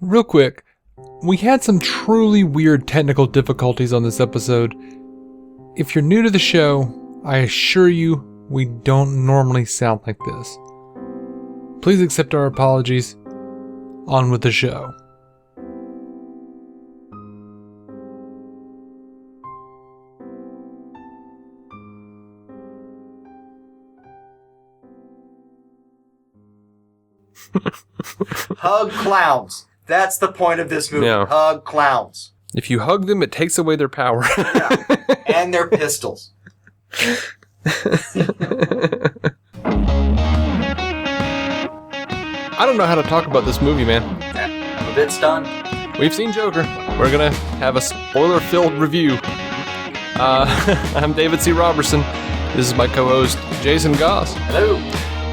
Real quick, we had some truly weird technical difficulties on this episode. If you're new to the show, I assure you we don't normally sound like this. Please accept our apologies. On with the show. Hug clowns. That's the point of this movie. Yeah. Hug clowns. If you hug them, it takes away their power. Yeah. And their pistols. I don't know how to talk about this movie, man. I'm a bit stunned. We've seen Joker. We're gonna have a spoiler-filled review. I'm David C. Robertson. This is my co-host, Jason Goss. Hello.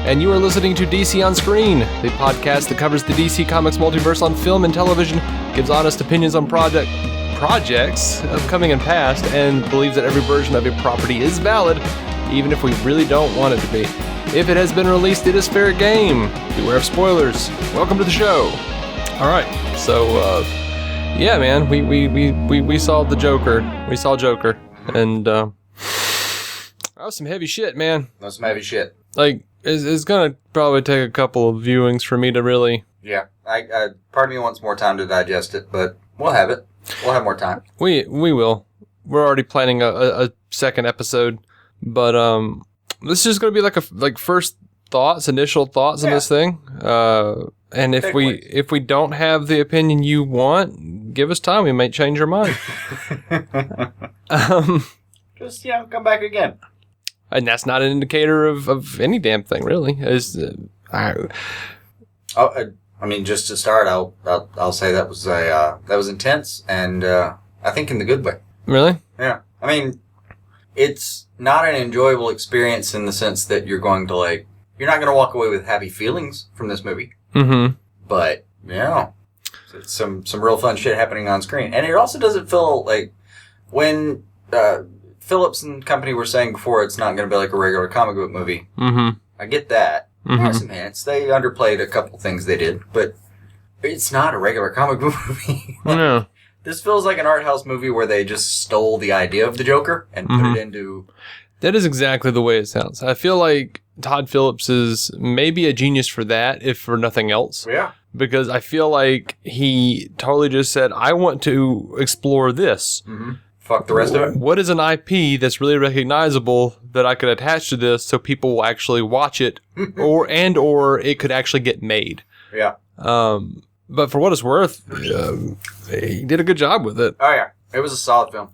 And you are listening to DC On Screen, the podcast that covers the DC Comics multiverse on film and television, gives honest opinions on projects, upcoming and past, and believes that every version of a property is valid, even if we really don't want it to be. If it has been released, it is fair game. Beware of spoilers. Welcome to the show. All right, so yeah, man, we saw the Joker. We saw Joker, and that was some heavy shit, man. That's some heavy shit. Like, it's gonna probably take a couple of viewings for me to really. Yeah, I part of me wants more time to digest it, but we'll have it. We'll have more time. We will. We're already planning a second episode, but this is just gonna be like first thoughts, initial thoughts on this thing. And if we don't have the opinion you want, give us time. We might change our mind. Just come back again. And that's not an indicator of any damn thing, really. I mean, just to start, I'll say that was intense, and I think in the good way. Really? Yeah. I mean, it's not an enjoyable experience in the sense that you're not going to walk away with happy feelings from this movie. Mm-hmm. But it's some real fun shit happening on screen, and it also doesn't feel like when Phillips and company were saying before it's not going to be like a regular comic book movie. Mm-hmm. I get that. Mm-hmm. There are some hints. They underplayed a couple things they did, but it's not a regular comic book movie. No. This feels like an art house movie where they just stole the idea of the Joker and put it into... That is exactly the way it sounds. I feel like Todd Phillips is maybe a genius for that, if for nothing else. Yeah. Because I feel like he totally just said, I want to explore this. Mm-hmm. Fuck the rest of it. What is an IP that's really recognizable that I could attach to this so people will actually watch it or it could actually get made? Yeah. But for what it's worth, he did a good job with it. Oh, yeah. It was a solid film.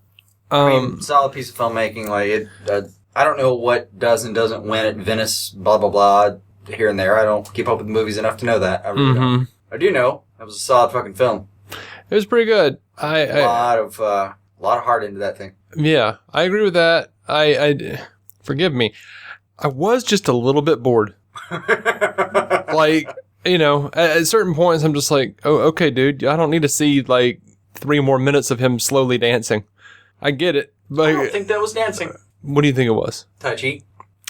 Solid piece of filmmaking. I don't know what does and doesn't win at Venice, blah, blah, blah, here and there. I don't keep up with movies enough to know that. I really don't. I do know it was a solid fucking film. It was pretty good. A lot of heart into that thing. Yeah, I agree with that. I forgive me. I was just a little bit bored. At certain points, I'm just like, oh, okay, dude, I don't need to see 3 more minutes of him slowly dancing. I get it. I don't think that was dancing. What do you think it was? Tai Chi.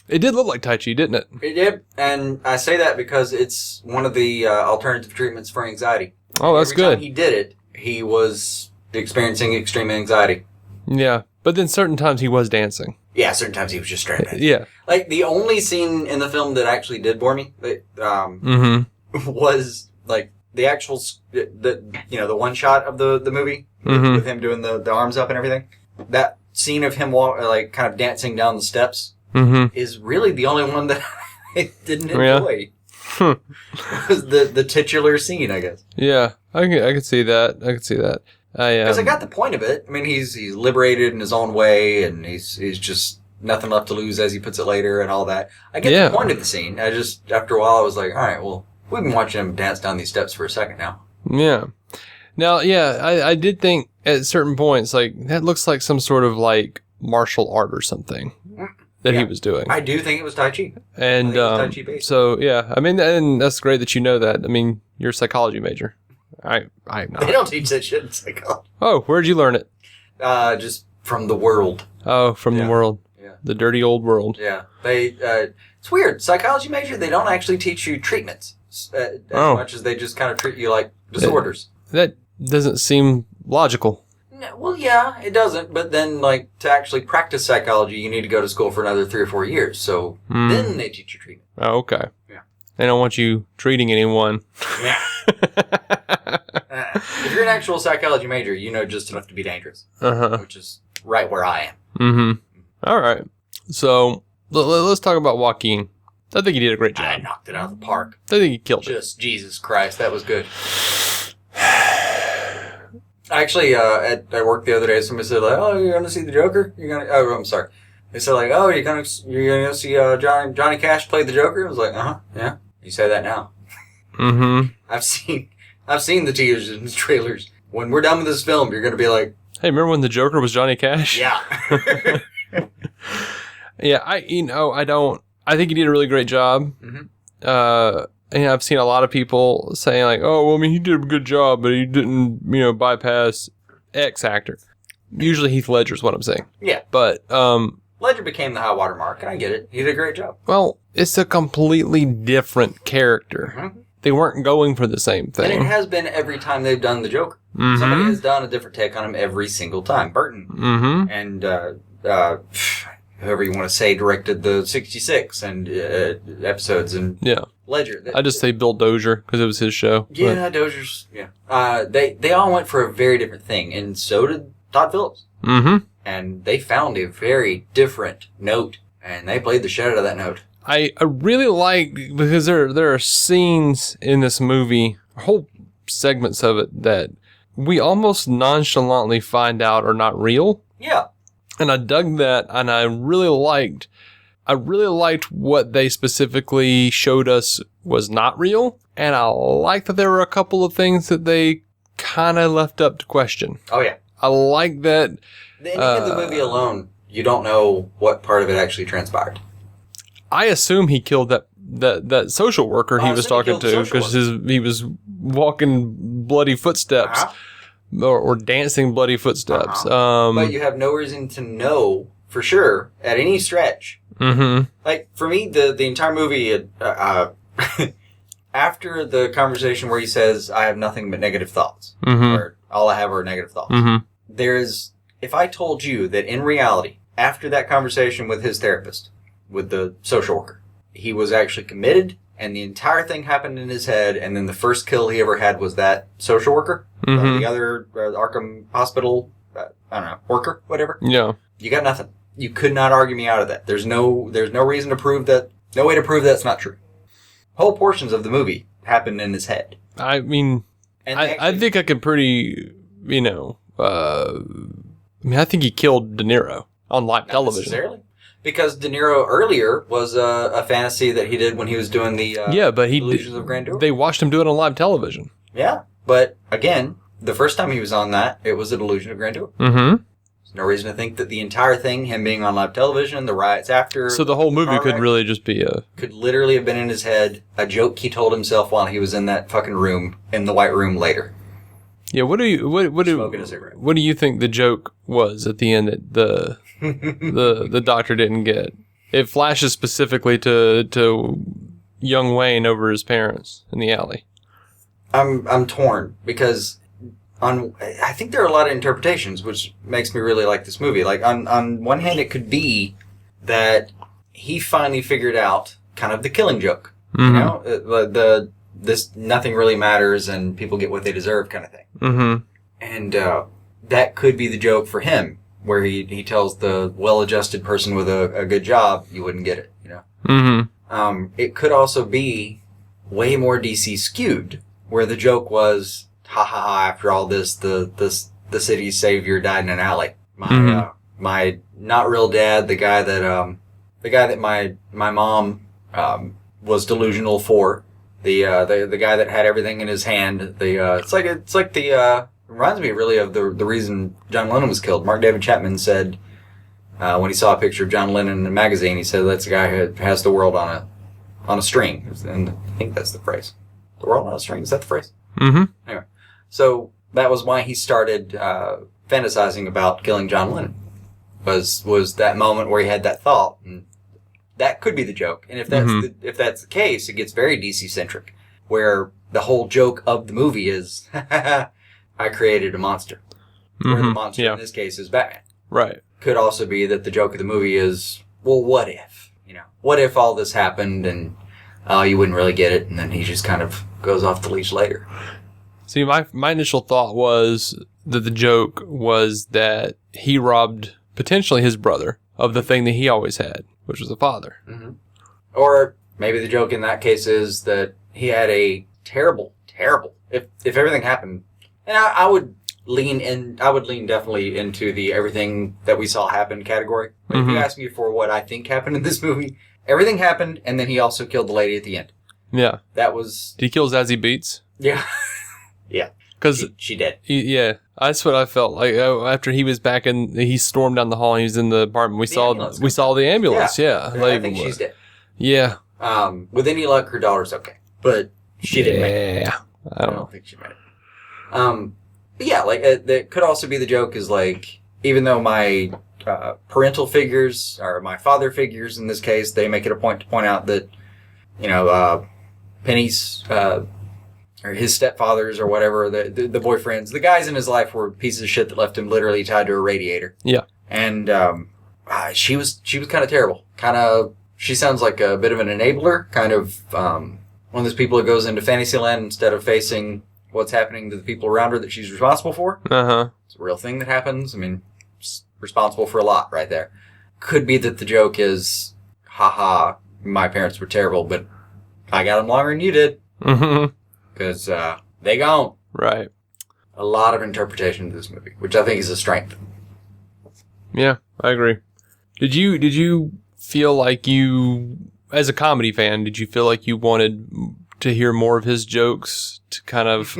It did look like Tai Chi, didn't it? It did, and I say that because it's one of the alternative treatments for anxiety. Oh, that's good. Every time he did it, he was experiencing extreme anxiety. Yeah, but then certain times he was dancing. Yeah, certain times he was just straight dancing. Yeah. Like, the only scene in the film that actually did bore me was, the actual, the one shot of the movie with him doing the arms up and everything. That scene of him kind of dancing down the steps is really the only one that I didn't enjoy. Yeah. It was the titular scene, I guess. Yeah, I could see that. Because I got the point of it. I mean, he's liberated in his own way, and he's just nothing left to lose, as he puts it later, and all that. I get the point of the scene. I just, after a while, I was like, all right, well, we've been watching him dance down these steps for a second now. Yeah. Now, I did think at certain points, that looks like some sort of, martial art or something that he was doing. I do think it was Tai Chi. And, Tai Chi based. So, yeah. I mean, and that's great that you know that. I mean, you're a psychology major. I'm not. They don't teach that shit in psychology. Oh, where'd you learn it? Just from the world. Oh, from the world. Yeah. The dirty old world. Yeah. It's weird. Psychology major, they don't actually teach you treatments as much as they just kind of treat you like disorders. That doesn't seem logical. No, well, yeah, it doesn't. But then, like, to actually practice psychology, you need to go to school for another 3 or 4 years. So then they teach you treatment. Oh, okay. Yeah. They don't want you treating anyone. Yeah. If you're an actual psychology major, you know just enough to be dangerous. Which is right where I am. Mm-hmm. All right. So, let's talk about Joaquin. I think he did a great job. I knocked it out of the park. I think he killed it. Just Jesus Christ, that was good. Actually, at work the other day, somebody said, like, "Oh, you're going to see the Joker? Oh, I'm sorry." They said, like, "Oh, you're going to see Johnny Cash play the Joker?" I was like, yeah. You say that now. Mm-hmm. I've seen the teasers and the trailers. When we're done with this film, you're going to be like, "Hey, remember when the Joker was Johnny Cash?" Yeah. Yeah, I think he did a really great job. Mm-hmm. And I've seen a lot of people saying, like, "Oh, well, I mean, he did a good job, but he didn't, bypass X actor." Usually Heath Ledger's what I'm saying. Yeah. But, Ledger became the high water mark, and I get it. He did a great job. Well, it's a completely different character. Mm-hmm. They weren't going for the same thing. And it has been every time they've done the Joker. Mm-hmm. Somebody has done a different take on him every single time. Burton. Mm-hmm. And, whoever you want to say directed the 66 and episodes, and Ledger. I just say Bill Dozier because it was his show. Yeah, Dozier's. Yeah. They all went for a very different thing, and so did Todd Phillips. Mm-hmm. And they found a very different note, and they played the shit out of that note. I really like, because there are scenes in this movie, whole segments of it, that we almost nonchalantly find out are not real. Yeah. And I dug that, and I really liked what they specifically showed us was not real, and I liked that there were a couple of things that they kind of left up to question. Oh, yeah. I like that. The ending of the movie alone, you don't know what part of it actually transpired. I assume he killed that social worker he was talking to, because he was walking bloody footsteps. Uh-huh. Or dancing bloody footsteps. Uh-huh. But you have no reason to know for sure at any stretch. Mm-hmm. Like, for me, the entire movie, after the conversation where he says, "I have nothing but negative thoughts," mm-hmm. or all I have are negative thoughts, mm-hmm. If I told you that in reality, after that conversation with his therapist, with the social worker, he was actually committed, and the entire thing happened in his head, and then the first kill he ever had was that social worker, mm-hmm. The other Arkham Hospital, worker, whatever. Yeah. You got nothing. You could not argue me out of that. There's no reason to prove that, no way to prove that's not true. Whole portions of the movie happened in his head. I mean, I think I could pretty, I think he killed De Niro on live television. Necessarily. Because De Niro earlier was a fantasy that he did when he was doing the Illusions of Grandeur. They watched him do it on live television. Yeah, but again, the first time he was on that, it was a delusion of grandeur. Mm-hmm. There's no reason to think that the entire thing, him being on live television, the riots after... So the whole movie could really just be could literally have been in his head, a joke he told himself while he was in that fucking room, in the White Room later. Yeah, what do you think the joke was at the end that the doctor didn't get? It flashes specifically to young Wayne over his parents in the alley. I'm torn because I think there are a lot of interpretations, which makes me really like this movie. Like on one hand, it could be that he finally figured out kind of the Killing Joke. Mm-hmm. This nothing really matters and people get what they deserve kind of thing. Mm-hmm. And that could be the joke for him, where he tells the well-adjusted person with a good job, you wouldn't get it, Mm-hmm. It could also be way more DC skewed, where the joke was, ha ha ha, after all this, the city's savior died in an alley. My not real dad, the guy that my mom was delusional for, the guy that had everything in his hand. Reminds me really of the reason John Lennon was killed. Mark David Chapman said when he saw a picture of John Lennon in a magazine, he said that's the guy who has the world on a string. And I think that's the phrase. The world on a string, is that the phrase? Mm-hmm. Anyway, so that was why he started fantasizing about killing John Lennon. Was that moment where he had that thought, and that could be the joke. And if that's the case, it gets very DC centric, where the whole joke of the movie is I created a monster. Where the monster in this case is Batman. Right. Could also be that the joke of the movie is, well, what if? What if all this happened and you wouldn't really get it, and then he just kind of goes off the leash later. See, my initial thought was that the joke was that he robbed potentially his brother of the thing that he always had, which was a father. Mm-hmm. Or maybe the joke in that case is that he had a terrible, if everything happened, and I would lean definitely into the everything that we saw happen category. If you ask me for what I think happened in this movie, everything happened, and then he also killed the lady at the end. Yeah. That was... Did he kill Zazie Beetz? Yeah. Yeah. Because she did. Yeah. That's what I felt like. After he was back he stormed down the hall and he was in the apartment. We saw the ambulance. Yeah. Like, I think she's dead. Yeah. With any luck, her daughter's okay. But she didn't make it. Yeah. I don't think she made it. But yeah, like, that could also be the joke is, like, even though my parental figures, or my father figures in this case, they make it a point to point out that, Penny's, or his stepfathers or whatever, the boyfriends, the guys in his life were pieces of shit that left him literally tied to a radiator. Yeah. And, she was kind of terrible. She sounds like a bit of an enabler, kind of, one of those people that goes into Fantasyland instead of facing what's happening to the people around her that she's responsible for. Uh-huh. It's a real thing that happens. I mean, responsible for a lot right there. Could be that the joke is, haha, my parents were terrible, but I got them longer than you did. Mm-hmm. Because they gone. Right. A lot of interpretation of this movie, which I think is a strength. Yeah, I agree. Did you feel like as a comedy fan, did you feel like you wanted to hear more of his jokes to kind of...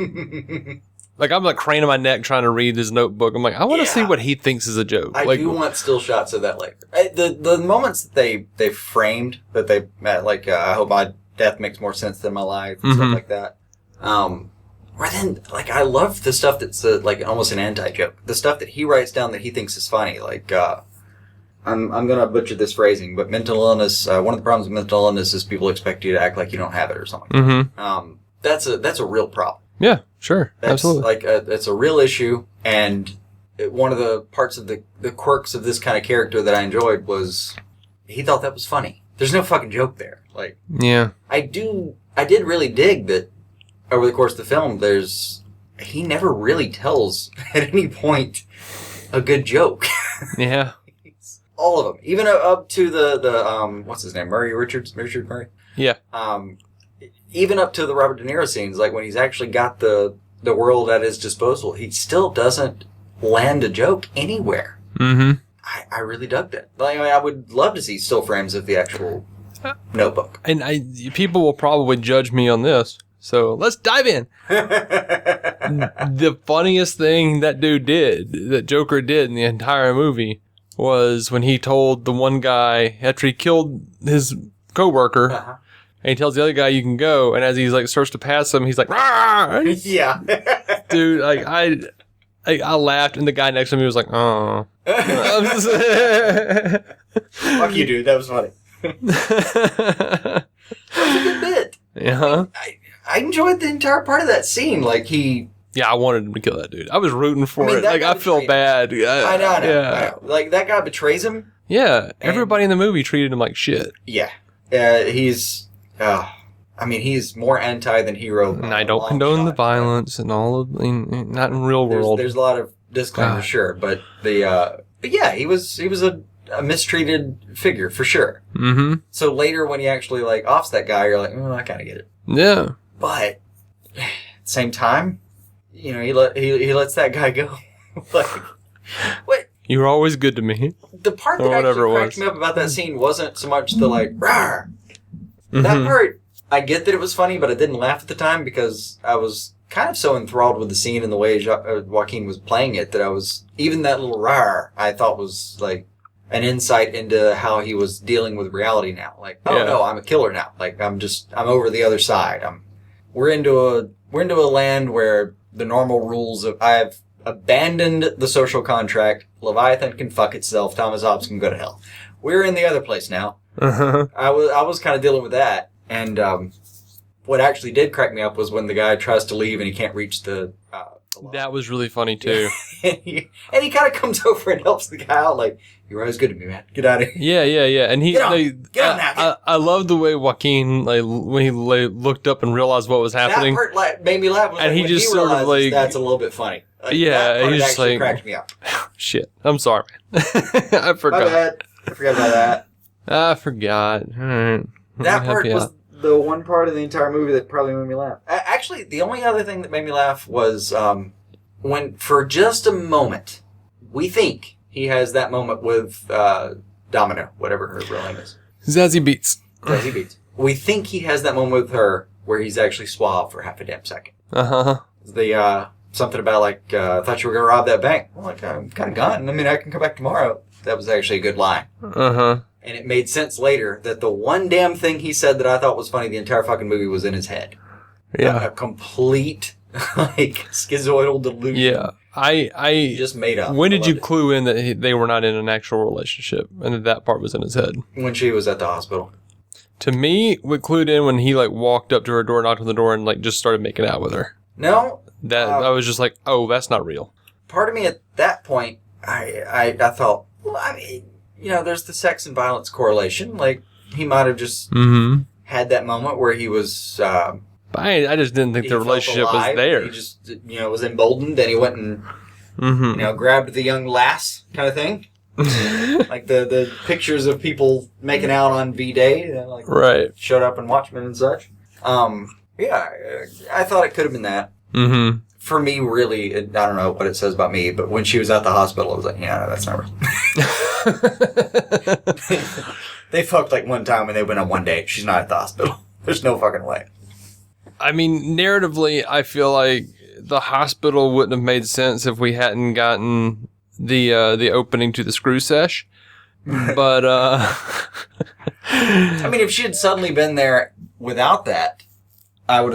Like, I'm like craning my neck trying to read his notebook. I'm like, I want to see what he thinks is a joke. I do want still shots of that later. The moments that they framed, that they, like, I hope my death makes more sense than my life, and stuff like that. Or then, like, I love the stuff that's, like, almost an anti-joke. The stuff that he writes down that he thinks is funny. Like, I'm gonna butcher this phrasing, but mental illness, one of the problems with mental illness is people expect you to act like you don't have it or something. Mm-hmm. That's a real problem. Yeah, sure. That's absolutely. Like, it's a real issue, and one of the parts of the quirks of this kind of character that I enjoyed was he thought that was funny. There's no fucking joke there. Like, yeah. I did really dig that over the course of the film, he never really tells at any point a good joke. Yeah. All of them. Even up to the what's his name? Richard Murray? Yeah. Even up to the Robert De Niro scenes, like when he's actually got the world at his disposal, he still doesn't land a joke anywhere. Mm-hmm. I really dug that. Like, I mean, I would love to see still frames of the actual Notebook. And people will probably judge me on this, so let's dive in. The funniest thing that Joker did in the entire movie, was when he told the one guy, after he killed his coworker, and he tells the other guy you can go, and as he's like starts to pass him, he's like, "Rah!" Yeah. Dude, like I laughed, and the guy next to me was like, "Oh." Fuck you, dude. That was funny. That was a good bit. Yeah. I enjoyed the entire part of that scene. Like, yeah, I wanted him to kill that dude. I was rooting for it. Like, I feel bad. I know. Like, that guy betrays him. Yeah. Everybody in the movie treated him like shit. Yeah. He's more anti than hero. And I don't condone the violence and all of, not in real world. There's a lot of disclaimers, sure. But yeah, he was a mistreated figure, for sure. Mm-hmm. So later when he actually, like, offs that guy, you're like, oh, I kind of get it. Yeah. But at the same time, he lets that guy go. Like, what? You were always good to me. The part that actually cracked me up about that scene wasn't so much the, like, rawr. That part, I get that it was funny, but I didn't laugh at the time because I was kind of so enthralled with the scene and the way Joaquin was playing it that I was, even that little rawr, I thought was, like, an insight into how he was dealing with reality now. Like, no, I'm a killer now. Like, I'm over the other side. We're into a land where the normal rules of, I've abandoned the social contract. Leviathan can fuck itself. Thomas Hobbes can go to hell. We're in the other place now. Uh-huh. I was kind of dealing with that. And, what actually did crack me up was when the guy tries to leave and he can't reach the That was really funny too. and he kind of comes over and helps the guy out, like, "You're always good to me, man. Get out of here." Yeah. And he, get on now. I love the way Joaquin, like, when he looked up and realized what was happening. That part made me laugh. And he just sort of like, that's a little bit funny. Yeah, he just like cracked me up. Shit, I'm sorry, man. I forgot. My bad. I forgot about that. I forgot. All right. That part was the one part of the entire movie that probably made me laugh. Actually, the only other thing that made me laugh was when, for just a moment, we think he has that moment with Domino, whatever her real name is. Zazie Beetz. Zazie Beetz. We think he has that moment with her where he's actually suave for half a damn second. Uh-huh. Something about, like, I thought you were going to rob that bank. Well, like, I'm kind of gone. I mean, I can come back tomorrow. That was actually a good line. Uh-huh. And it made sense later that the one damn thing he said that I thought was funny the entire fucking movie was in his head. Yeah. A complete, like, schizoidal delusion. Yeah. I just made up. When did you clue in that they were not in an actual relationship and that part was in his head? When she was at the hospital. To me, what clued in when he, like, walked up to her door, knocked on the door, and, like, just started making out with her. No. I was just like, oh, that's not real. Part of me at that point, I thought, well, I mean, you know, there's the sex and violence correlation. Like, he might have just had that moment where he was... I just didn't think the relationship was there. He just, you know, was emboldened, and he went and, you know, grabbed the young lass kind of thing. Like the pictures of people making out on V-Day, you know, like, right, showed up in Watchmen and such. Yeah, I thought it could have been that. Mm-hmm. For me, really, I don't know what it says about me, but when she was at the hospital, I was like, yeah, that's not real. They fucked like one time and they went on one date. She's not at the hospital. There's no fucking way. I mean, narratively, I feel like the hospital wouldn't have made sense if we hadn't gotten the opening to the screw sesh. But I mean, if she had suddenly been there without that, I would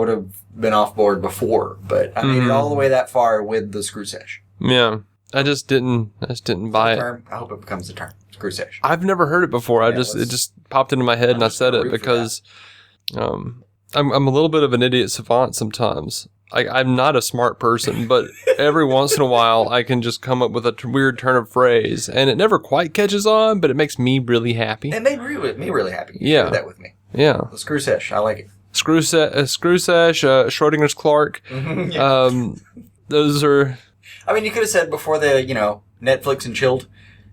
have been off board before. But I made it all the way that far with the screw sesh. Yeah, I just didn't buy it. I hope it becomes the term screw sesh. I've never heard it before. It just popped into my head and I said it because I'm a little bit of an idiot savant sometimes. I'm not a smart person, but every once in a while I can just come up with a weird turn of phrase, and it never quite catches on, but it makes me really happy. It made me really happy. You shared that with me. Yeah. The screw sesh, I like it. Screw sesh, Schrodinger's Clark. Those are. I mean, you could have said before the Netflix and chilled,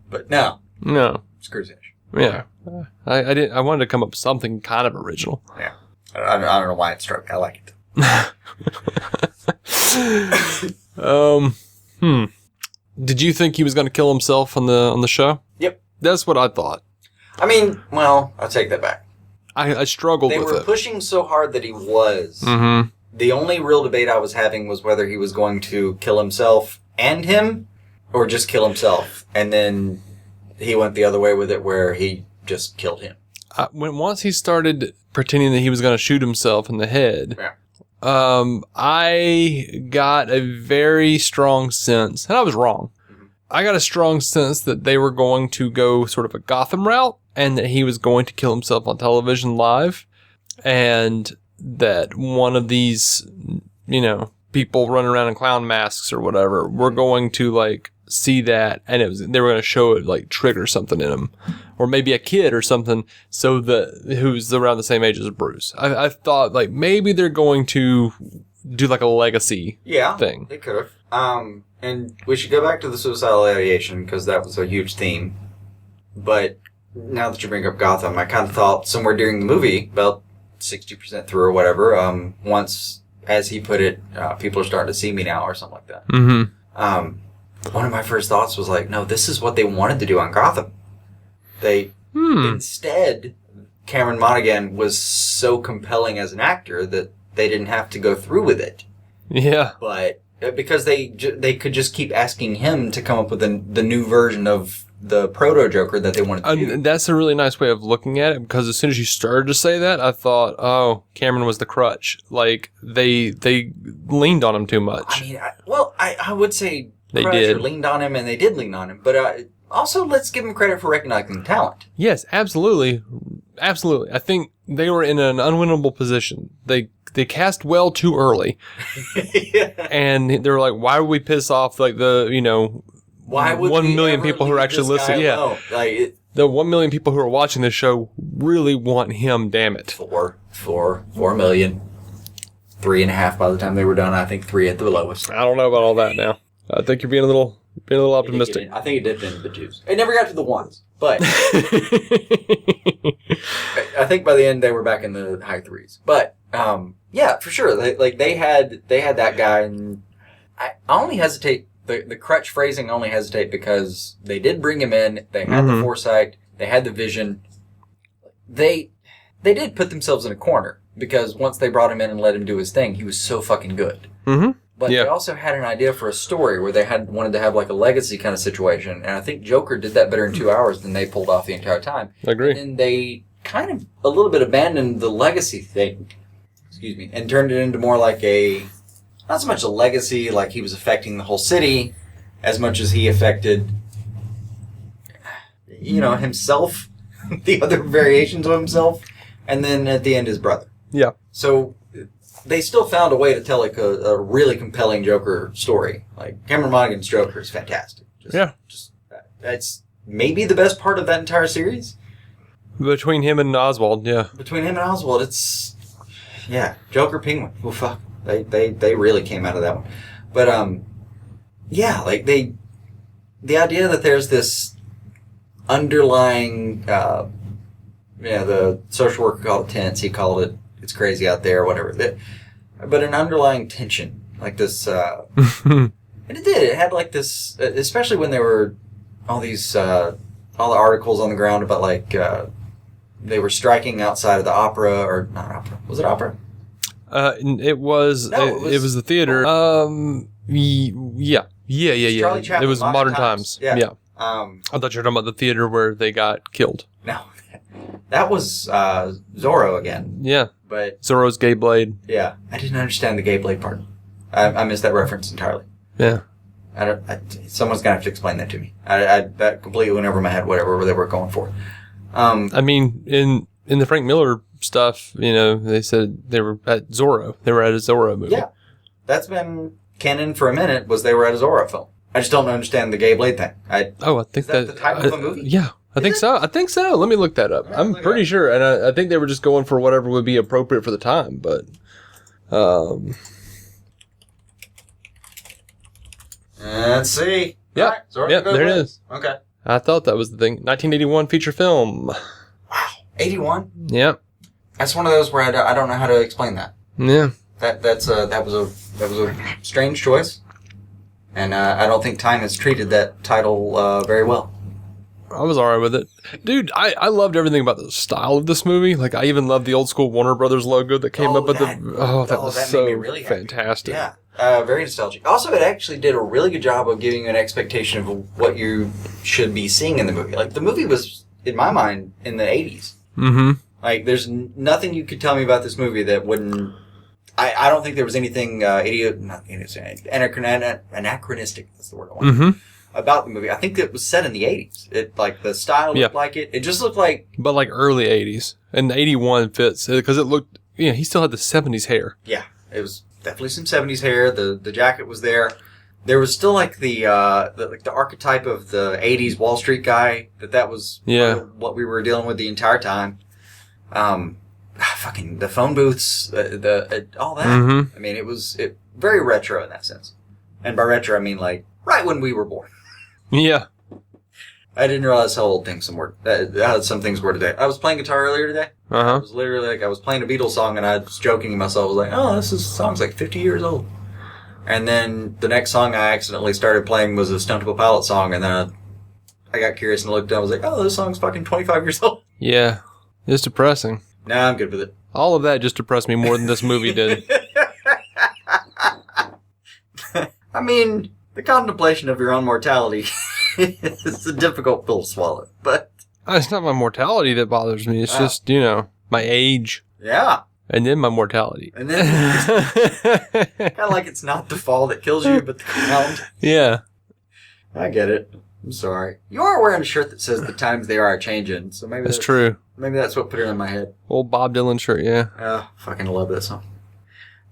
but no. Screw sesh. Yeah. I didn't. I wanted to come up with something kind of original. Yeah. I don't know why it struck me. I like it. Did you think he was going to kill himself on the show? Yep. That's what I thought. I mean, well, I'll take that back. I struggled with it. They were pushing so hard that he was. Mm-hmm. The only real debate I was having was whether he was going to kill himself and him, or just kill himself. And then he went the other way with it, where he just killed him. Once he started pretending that he was going to shoot himself in the head, I got a very strong sense, and I was wrong. Mm-hmm. I got a strong sense that they were going to go sort of a Gotham route, and that he was going to kill himself on television live, and that one of these, people running around in clown masks or whatever were going to see that, and they were going to show it trigger something in him, or maybe a kid or something, so that who's around the same age as Bruce. I thought maybe they're going to do a legacy thing. They could have. And we should go back to the suicidal ideation because that was a huge theme. But now that you bring up Gotham, I kind of thought somewhere during the movie, about 60% through or whatever, once, as he put it, people are starting to see me now or something like that. Mm-hmm. One of my first thoughts was no, this is what they wanted to do on Gotham. Instead, Cameron Monaghan was so compelling as an actor that they didn't have to go through with it. Yeah. But because they could just keep asking him to come up with the new version of the proto-Joker that they wanted to do. That's a really nice way of looking at it, because as soon as you started to say that, I thought, oh, Cameron was the crutch. They leaned on him too much. I mean, I would say they did. Leaned on him, and they did lean on him. But also, let's give him credit for recognizing talent. Yes, absolutely. Absolutely. I think they were in an unwinnable position. They they cast well too early. Yeah. And they were like, why would we piss off like the, why would 1 million people who are actually listening? Yeah. The 1 million people who are watching this show really want him, damn it. 4 million. 3.5 by the time they were done. I think 3 at the lowest. I don't know about all that now. I think you're being a little optimistic. I think it dipped into the 2s. It never got to the 1s, but I think by the end they were back in the high 3s. But yeah, for sure. They had that guy, and I only hesitate. The crutch phrasing only hesitate because they did bring him in. They had the foresight. They had the vision. They did put themselves in a corner because once they brought him in and let him do his thing, he was so fucking good. Mm-hmm. But they also had an idea for a story where they wanted to have like a legacy kind of situation. And I think Joker did that better in 2 hours than they pulled off the entire time. I agree. And then they kind of a little bit abandoned the legacy thing, and turned it into more like not so much a legacy, like he was affecting the whole city, as much as he affected, himself, the other variations of himself, and then at the end his brother. Yeah. So they still found a way to tell like a really compelling Joker story. Like Cameron Monaghan's Joker is fantastic. That's maybe the best part of that entire series. Between him and Oswald, yeah. Between him and Oswald, it's Joker Penguin. Well, fuck, they really came out of that one. But like the idea that there's this underlying, the social worker called it tense. He called it it's crazy out there, whatever. But an underlying tension, like this, and it did. It had like this, especially when there were all these, all the articles on the ground about like, they were striking outside of the opera, or not opera. Was it opera? It was. No, it was the theater. Yeah. It was Modern Times. Yeah. I thought you were talking about the theater where they got killed. No, that was Zorro again. Yeah. But Zorro's gay blade. Yeah, I didn't understand the gay blade part. I missed that reference entirely. Yeah. Someone's gonna have to explain that to me. That completely went over my head. Whatever they were going for. I mean, in the Frank Miller stuff, they said they were at Zorro. They were at a Zorro movie. Yeah, that's been canon for a minute. Was they were at a Zorro film? I just don't understand the gay blade thing. I think is that the type of a movie. Yeah. I think so. Let me look that up. Yeah, I'm pretty sure, and I think they were just going for whatever would be appropriate for the time. But, let's see. Yeah, right, there it is. Okay. I thought that was the thing. 1981 feature film. Wow, 81. Yeah. That's one of those where I don't know how to explain that. Yeah. That was a strange choice, and I don't think Time has treated that title very well. I was alright with it. Dude, I loved everything about the style of this movie. Like, I even loved the old school Warner Brothers logo that came up with that was so really fantastic. Yeah, very nostalgic. Also, it actually did a really good job of giving you an expectation of what you should be seeing in the movie. Like, the movie was, in my mind, in the 80s. Mm-hmm. Like, there's nothing you could tell me about this movie that wouldn't... I don't think there was anything anachronistic, that's the word I want. Mm-hmm. About the movie. I think it was set in the 80s. It the style looked like it. It just looked like... But like early 80s. And 81 fits. Because it looked... he still had the 70s hair. Yeah. It was definitely some 70s hair. The jacket was there. There was still like the archetype of the 80s Wall Street guy. That was what we were dealing with the entire time. Fucking the phone booths. All that. Mm-hmm. I mean, it was very retro in that sense. And by retro, I mean like right when we were born. Yeah. I didn't realize how old things were. How some things were today. I was playing guitar earlier today. Uh-huh. It was literally like I was playing a Beatles song and I was joking to myself. I was like, oh, this song's like 50 years old. And then the next song I accidentally started playing was a Stone Temple Pilots song. And then I got curious and looked down. I was like, oh, this song's fucking 25 years old. Yeah. It's depressing. Nah, I'm good with it. All of that just depressed me more than this movie did. I mean... The contemplation of your own mortality is a difficult pill to swallow, but... It's not my mortality that bothers me. It's just, my age. Yeah. And then my mortality. And then... kind of like it's not the fall that kills you, but the ground. Yeah. I get it. I'm sorry. You are wearing a shirt that says the times they are changing, so maybe that's true. Maybe that's what put it in my head. Old Bob Dylan shirt, yeah. Fucking love that song.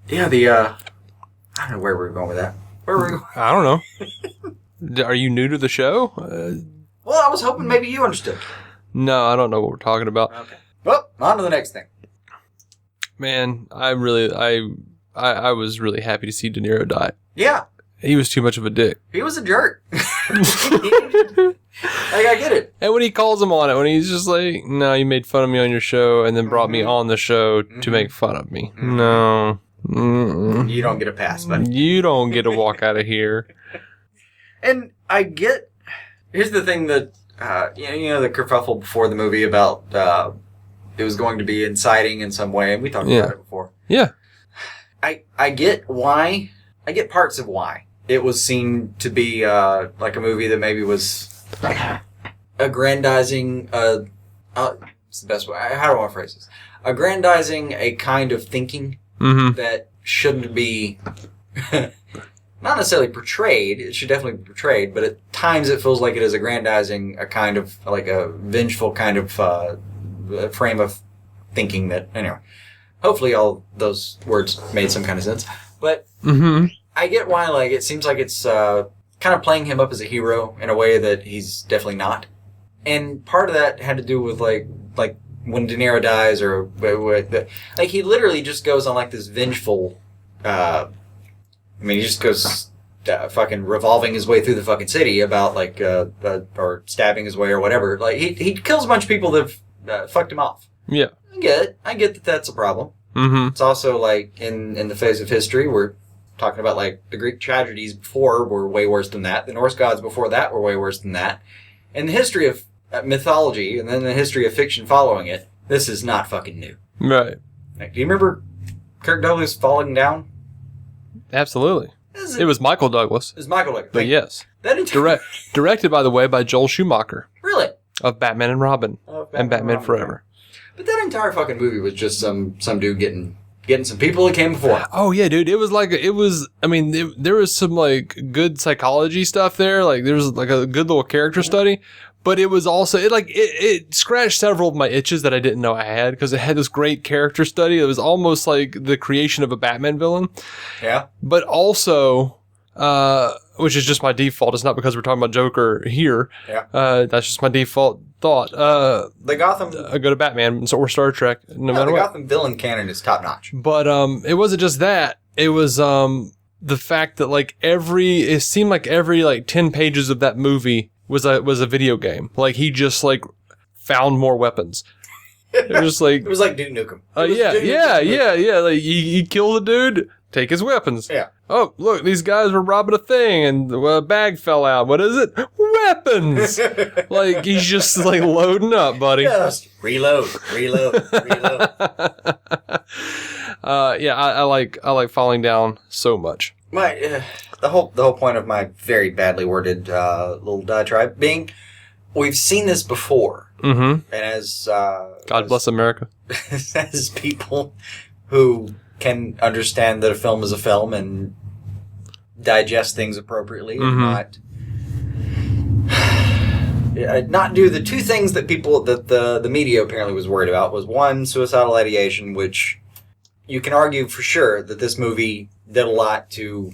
Yeah, I don't know where we're going with that. Where were we going? I don't know. Are you new to the show? Well, I was hoping maybe you understood. No, I don't know what we're talking about. Okay. Well, on to the next thing. Man, I was really happy to see De Niro die. Yeah. He was too much of a dick. He was a jerk. I get it. And when he calls him on it, when he's just like, no, you made fun of me on your show and then brought me on the show to make fun of me. No. Mm-mm. You don't get a pass, buddy. You don't get to walk out of here. And I get... Here's the thing that... you know the kerfuffle before the movie about it was going to be inciting in some way, and we talked about it before. Yeah. I get why. I get parts of why. It was seen to be like a movie that maybe was aggrandizing... it's the best way. How do I want to phrase this? Aggrandizing a kind of thinking that shouldn't be... not necessarily portrayed. It should definitely be portrayed, but at times it feels like it is aggrandizing a kind of, like a vengeful kind of frame of thinking that, anyway. Hopefully all those words made some kind of sense. But I get why, like, it seems like it's kind of playing him up as a hero in a way that he's definitely not. And part of that had to do with, like when De Niro dies, or, like, he literally just goes on, like, this vengeful, he just goes fucking revolving his way through the fucking city about, like, or stabbing his way or whatever. Like, he kills a bunch of people that have fucked him off. Yeah. I get that that's a problem. It's also, like, in the phase of history, we're talking about, like, the Greek tragedies before were way worse than that. The Norse gods before that were way worse than that. In the history of mythology, and then the history of fiction following it, this is not fucking new. Right. Like, do you remember Kirk Douglas falling down? Absolutely. It was Michael Douglas. It was Michael Douglas. But yes. That directed, by the way, by Joel Schumacher. Really? Of Batman and Robin. And Batman Forever. But that entire fucking movie was just some dude getting some people that came before. Oh, yeah, dude. There was some, like, good psychology stuff there. Like, there was, like, a good little character study. But it was also, it scratched several of my itches that I didn't know I had, because it had this great character study. It was almost like the creation of a Batman villain. Yeah. But also, which is just my default. It's not because we're talking about Joker here. Yeah. That's just my default thought. The Gotham... I go to Batman or Star Trek, no matter what. The Gotham villain canon is top notch. But it wasn't just that. It was the fact that, like, it seemed like every, like, 10 pages of that movie was a video game. Like, he just, like, found more weapons. It was just like... It was like Duke Nukem. Yeah. Like, he killed a dude, take his weapons. Yeah. Oh, look, these guys were robbing a thing, and a bag fell out. What is it? Weapons! Like, he's just, like, loading up, buddy. Just reload. I like falling down so much. The whole point of my very badly worded little diatribe being, we've seen this before, and as God bless America, as people who can understand that a film is a film and digest things appropriately, and not do the two things that the media apparently was worried about. Was one, suicidal ideation, which you can argue for sure that this movie did a lot to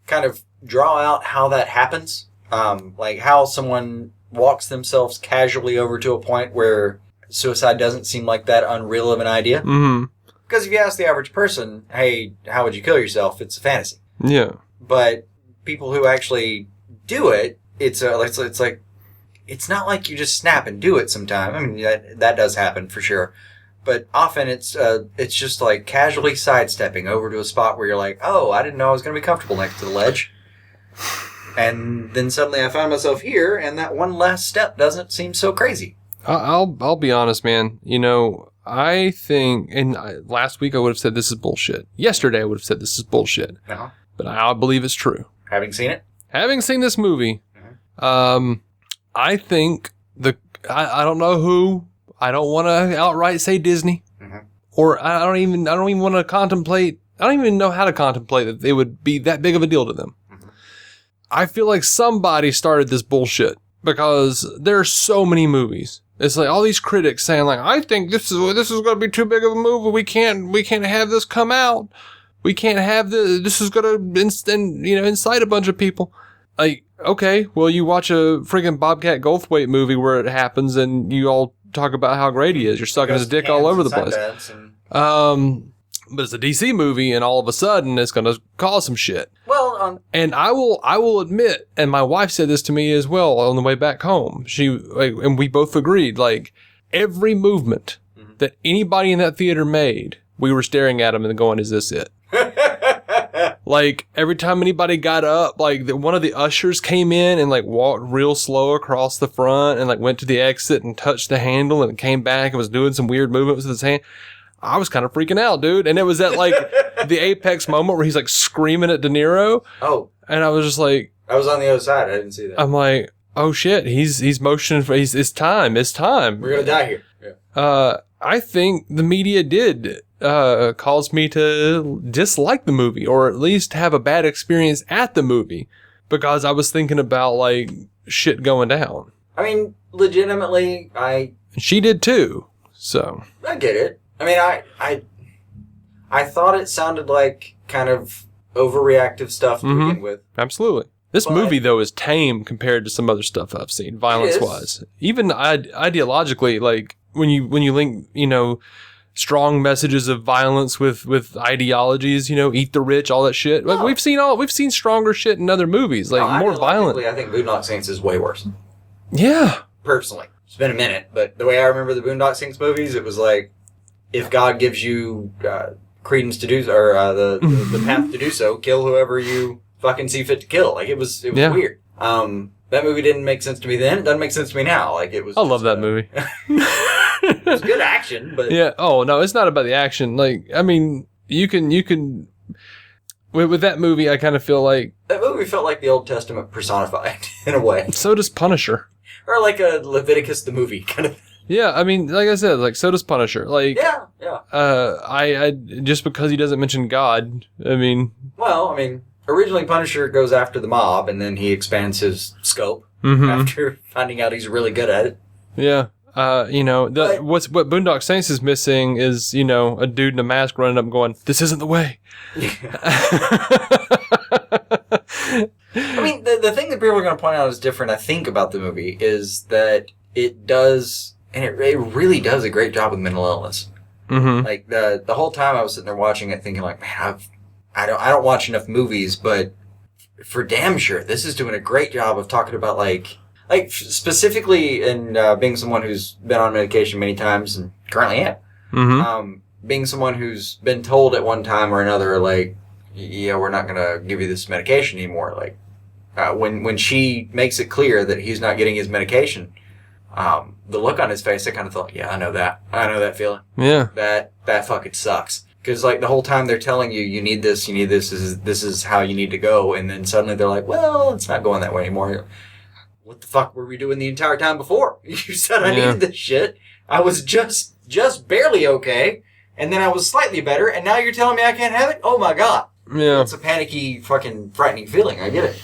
kind of draw out how that happens. Like how someone walks themselves casually over to a point where suicide doesn't seem like that unreal of an idea. Because if you ask the average person, hey, how would you kill yourself? It's a fantasy. Yeah. But people who actually do it, it's like, it's not like you just snap and do it sometime. I mean, that does happen for sure. But often it's just like casually sidestepping over to a spot where you're like, oh, I didn't know I was going to be comfortable next to the ledge. And then suddenly I find myself here, and that one last step doesn't seem so crazy. I'll be honest, man. You know, I think, and last week I would have said this is bullshit. Yesterday I would have said this is bullshit. Uh-huh. But I believe it's true. Having seen it? Having seen this movie, I think I don't know who. I don't want to outright say Disney, or I don't even want to contemplate. I don't even know how to contemplate that it would be that big of a deal to them. I feel like somebody started this bullshit because there are so many movies. It's like all these critics saying, like, I think this is going to be too big of a movie. We can't have this come out. We can't have this is gonna incite a bunch of people. Like, okay, well, you watch a friggin' Bobcat Goldthwait movie where it happens and you all talk about how great he is. You're sucking his dick all over the place. But it's a DC movie, and all of a sudden, it's going to cause some shit. Well, and I will admit, and my wife said this to me as well on the way back home. And we both agreed, like, every movement that anybody in that theater made, we were staring at them and going, "Is this it?" Like, every time anybody got up, like, one of the ushers came in and, like, walked real slow across the front and, like, went to the exit and touched the handle and came back and was doing some weird movements with his hand. I was kind of freaking out, dude. And it was at, like, the apex moment where he's, like, screaming at De Niro. Oh. And I was just like... I was on the other side. I didn't see that. I'm like, oh, shit. He's motioning for... It's time. It's time. We're going to die here. Yeah. I think the media did cause me to dislike the movie, or at least have a bad experience at the movie, because I was thinking about, like, shit going down. I mean, legitimately, She did too, so... I get it. I mean, I thought it sounded like kind of overreactive stuff to begin with. Absolutely. This movie, though, is tame compared to some other stuff I've seen, violence-wise. Even ideologically, like, when you link, strong messages of violence with ideologies, eat the rich, all that shit. Like, we've seen stronger shit in other movies, like more violent. I think Boondock Saints is way worse. Yeah. Personally. It's been a minute, but the way I remember the Boondock Saints movies, it was like, if God gives you credence to do so, or the path to do so, kill whoever you fucking see fit to kill. Like, it was weird. That movie didn't make sense to me then. It doesn't make sense to me now. Like, it was. I love that movie. It was good action, but yeah. Oh no, it's not about the action. Like, I mean, you can. With that movie, I kind of feel like that movie felt like the Old Testament personified in a way. So does Punisher, or like a Leviticus the movie kind of. Yeah, I mean, like I said, like, so does Punisher. Like, yeah. I just because he doesn't mention God, I mean. Well, I mean, originally Punisher goes after the mob, and then he expands his scope after finding out he's really good at it. Yeah. What Boondock Saints is missing is, a dude in a mask running up and going, "This isn't the way." I mean, the thing that people are going to point out is different, I think, about the movie is that it does, and it really does a great job with mental illness. Mm-hmm. Like, the whole time I was sitting there watching it thinking, like, man, I don't watch enough movies, but for damn sure, this is doing a great job of talking about, like specifically in being someone who's been on medication many times and currently am. Being someone who's been told at one time or another, like, yeah, we're not going to give you this medication anymore. Like, when she makes it clear that he's not getting his medication, the look on his face, I kind of thought, yeah, I know that feeling. Yeah. That fucking sucks. Because, like, the whole time they're telling you need this, this is how you need to go, and then suddenly they're like, well, it's not going that way anymore. What the fuck were we doing the entire time before? You said I needed this shit. I was just barely okay, and then I was slightly better, and now you're telling me I can't have it? Oh my god. Yeah. It's a panicky, fucking frightening feeling. I get it.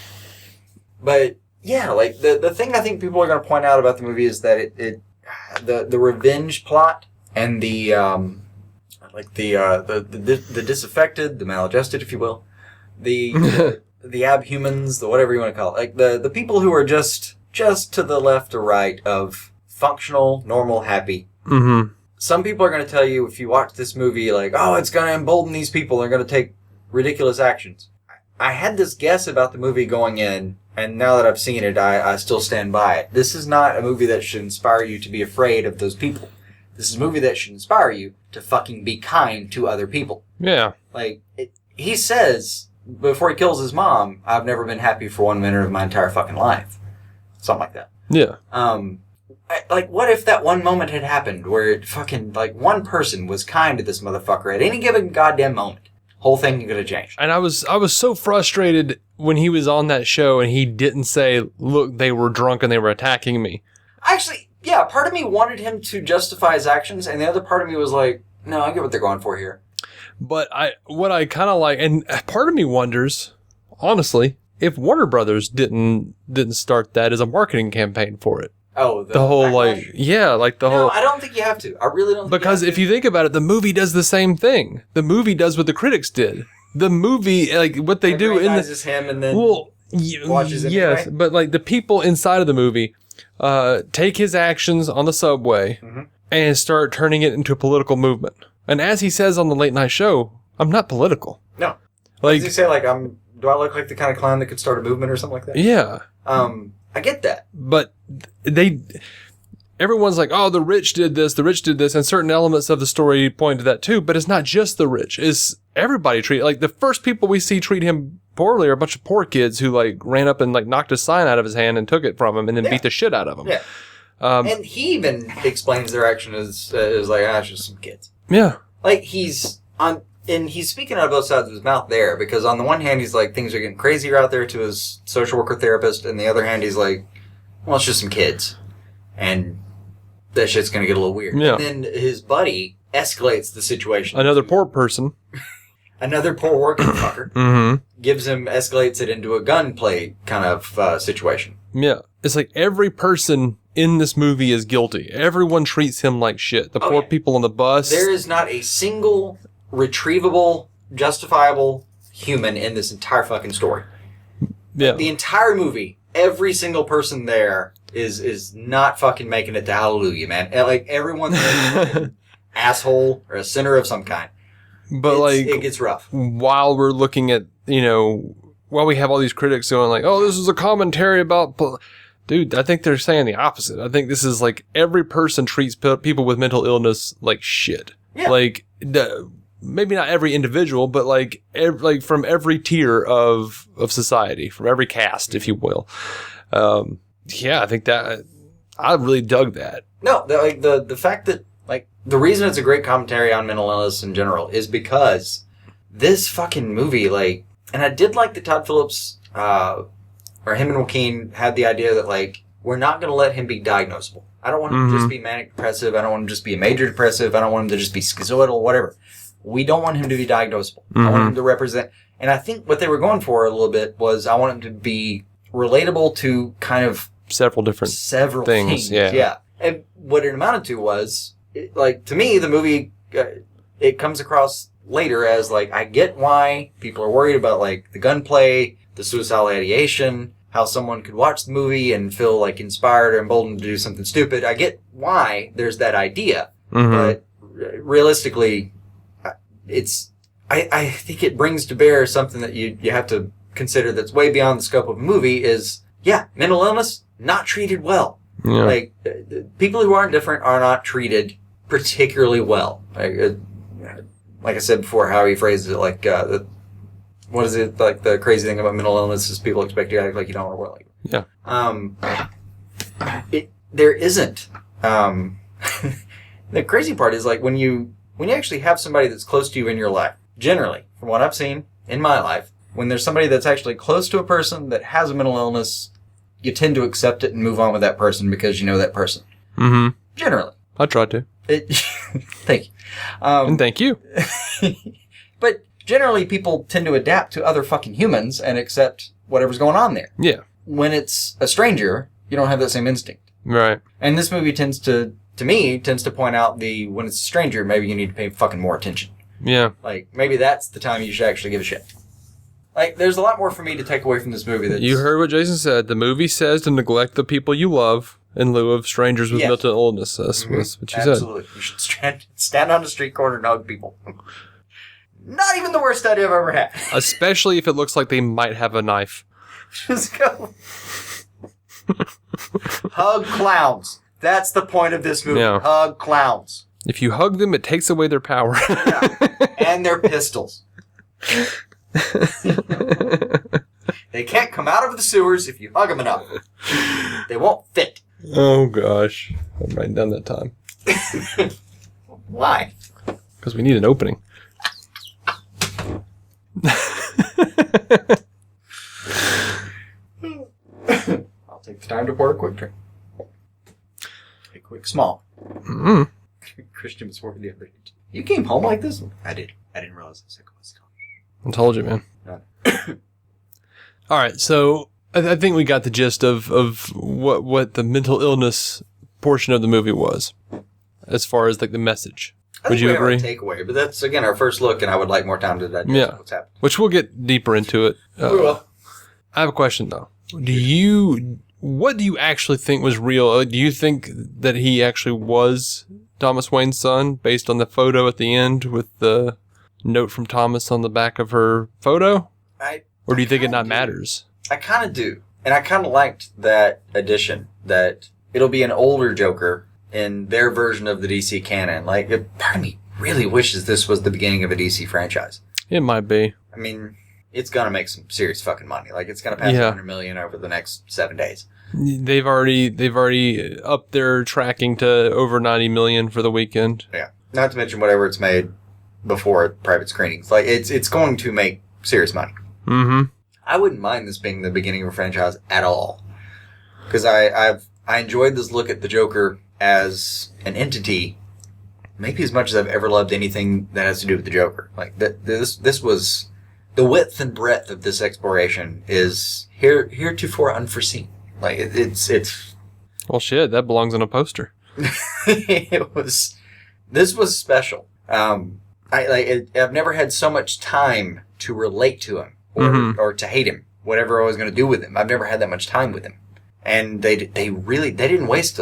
But, yeah, like, the thing I think people are going to point out about the movie is that the revenge plot and the disaffected, the maladjusted, if you will, the abhumans, the whatever you want to call it, like the people who are just to the left or right of functional, normal, happy. Mm-hmm. Some people are going to tell you, if you watch this movie, like, oh, it's going to embolden these people, they're going to take ridiculous actions. I had this guess about the movie going in, and now that I've seen it, I still stand by it. This is not a movie that should inspire you to be afraid of those people. This is a movie that should inspire you to fucking be kind to other people. Yeah. Like, he says, before he kills his mom, I've never been happy for 1 minute of my entire fucking life. Something like that. Yeah. What if that one moment had happened where it fucking, like, one person was kind to this motherfucker at any given goddamn moment? Whole thing could have changed. And I was so frustrated when he was on that show and he didn't say, look, they were drunk and they were attacking me. Actually, yeah, part of me wanted him to justify his actions, and the other part of me was like, no, I get what they're going for here. But what I kind of like, and part of me wonders, honestly, if Warner Brothers didn't start that as a marketing campaign for it. Oh, the whole backlash? No, I don't think you have to. I really don't. Because if you think about it, the movie does the same thing. The movie does what the critics did. the movie, like what they do in this him and then watches him. Yes, anyway. but like the people inside of the movie take his actions on the subway and start turning it into a political movement. And as he says on the late night show, I'm not political. No. Like, does he say like do I look like the kind of clown that could start a movement or something like that? Yeah. I get that. But everyone's like, oh, the rich did this, and certain elements of the story point to that too, but it's not just the rich. It's everybody like the first people we see treat him poorly are a bunch of poor kids who like ran up and like knocked a sign out of his hand and took it from him and then beat the shit out of him. Yeah. And he even explains their action as like, it's just some kids. Yeah. Like he's speaking out of both sides of his mouth there, because on the one hand he's like, things are getting crazier out there to his social worker therapist, and the other hand he's like, well, it's just some kids. And that shit's gonna get a little weird. Yeah. And then his buddy escalates the situation. Another poor person. Another poor working fucker. Escalates it into a gunplay kind of situation. Yeah. It's like every person in this movie is guilty. Everyone treats him like shit. The poor people on the bus. There is not a single retrievable, justifiable human in this entire fucking story. Yeah. The entire movie, every single person there is not fucking making it to Hallelujah, man. Like, everyone's an asshole or a sinner of some kind. But it gets rough. While we're looking at, while we have all these critics going like, oh, this is a commentary about... Dude, I think they're saying the opposite. I think this is like every person treats people with mental illness like shit. Yeah. Like, maybe not every individual, but like from every tier of society, from every caste, if you will. I think that I really dug that. No, the fact that like the reason it's a great commentary on mental illness in general is because this fucking movie, like, and I did like that Todd Phillips, or him and Joaquin had the idea that like we're not going to let him be diagnosable. I don't want him to just be manic depressive. I don't want him to just be a major depressive. I don't want him to just be schizoidal, whatever. We don't want him to be diagnosable. I want him to represent. And I think what they were going for a little bit was I want him to be relatable to kind of several things. Yeah. And what it amounted to was, to me, the movie, it comes across later as like, I get why people are worried about like the gunplay, the suicidal ideation, how someone could watch the movie and feel like inspired or emboldened to do something stupid. I get why there's that idea, but realistically, I think it brings to bear something that you have to consider that's way beyond the scope of a movie is, mental illness, not treated well. Yeah. Like, people who aren't different are not treated particularly well. Like I said before, how he phrases it, like, what is it, like, the crazy thing about mental illness is people expect you to act like you don't want to work like it. There isn't. The crazy part is, like, when you actually have somebody that's close to you in your life, generally, from what I've seen in my life, when there's somebody that's actually close to a person that has a mental illness, you tend to accept it and move on with that person because you know that person. Generally. I tried to. Thank you. And thank you. But generally, people tend to adapt to other fucking humans and accept whatever's going on there. Yeah. When it's a stranger, you don't have that same instinct. Right. And this movie tends to point out when it's a stranger, maybe you need to pay fucking more attention. Yeah. Like, maybe that's the time you should actually give a shit. Like, there's a lot more for me to take away from this movie. You heard what Jason said. The movie says to neglect the people you love in lieu of strangers with mental illness. That's what you said. Absolutely. You should stand on the street corner and hug people. Not even the worst idea I've ever had. Especially if it looks like they might have a knife. Just go. Hug clowns. That's the point of this movie. Yeah. Hug clowns. If you hug them, it takes away their power. And their pistols. They can't come out of the sewers if you hug them enough. They won't fit. Oh, gosh. I'm writing down that time. Why? Because we need an opening. I'll take the time to pour a quick drink. A quick small. Christian was working the other day. You came home like this? I did. I didn't realize the second was coming. I told you, man. All right, so I think we got the gist of what the mental illness portion of the movie was, as far as like the message. Would you agree? Takeaway, but that's again our first look, and I would like more time to digest what's happening. Which we'll get deeper into it. We will. I have a question though. What do you actually think was real? Do you think that he actually was Thomas Wayne's son, based on the photo at the end with the note from Thomas on the back of her photo? Or do you think it not matters? I kind of do. And I kind of liked that addition, that it'll be an older Joker in their version of the DC canon. Like, part of me really wishes this was the beginning of a DC franchise. It might be. I mean, it's going to make some serious fucking money. Like, it's going to pass 100 million over the next 7 days. They've already upped their tracking to over 90 million for the weekend. Yeah. Not to mention whatever it's made before private screenings. Like, it's going to make serious money. Mm-hmm. I wouldn't mind this being the beginning of a franchise at all. Because I enjoyed this look at the Joker as an entity, maybe as much as I've ever loved anything that has to do with the Joker. Like, this was... The width and breadth of this exploration is heretofore unforeseen. Like, it's... Well, shit, that belongs on a poster. This was special. I've never had so much time to relate to him. Or to hate him, whatever I was going to do with him. I've never had that much time with him. And they didn't waste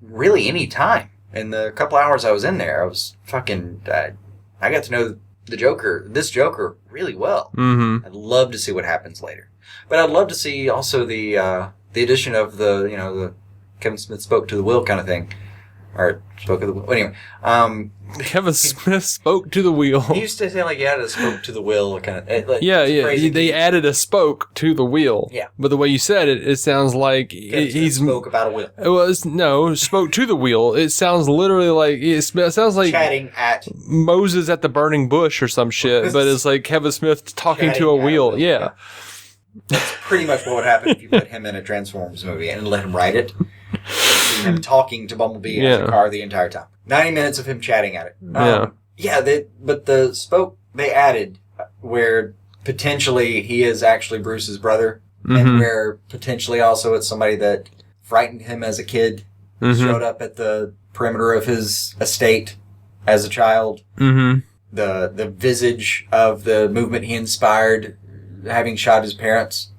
really any time. In the couple hours I was in there, I was fucking, I got to know this Joker really well. Mm-hmm. I'd love to see what happens later. But I'd love to see also the addition of the Kevin Smith spoke to the will kind of thing. Or spoke to the will. Anyway, Kevin Smith spoke to the wheel. He used to say like he had a spoke to the wheel kind of. Like, They added a spoke to the wheel. Yeah. But the way you said it, it sounds like he's spoke about a wheel. No, spoke to the wheel. It sounds literally like it sounds like chatting at Moses at the burning bush or some shit. But it's like Kevin Smith talking to a wheel. Yeah. That's pretty much what would happen if you put him in a Transformers movie and let him write it. Him talking to Bumblebee in the car the entire time. 90 minutes of him chatting at it. But the spoke they added where potentially he is actually Bruce's brother, and where potentially also it's somebody that frightened him as a kid, showed up at the perimeter of his estate as a child. Mm-hmm. The visage of the movement he inspired, having shot his parents.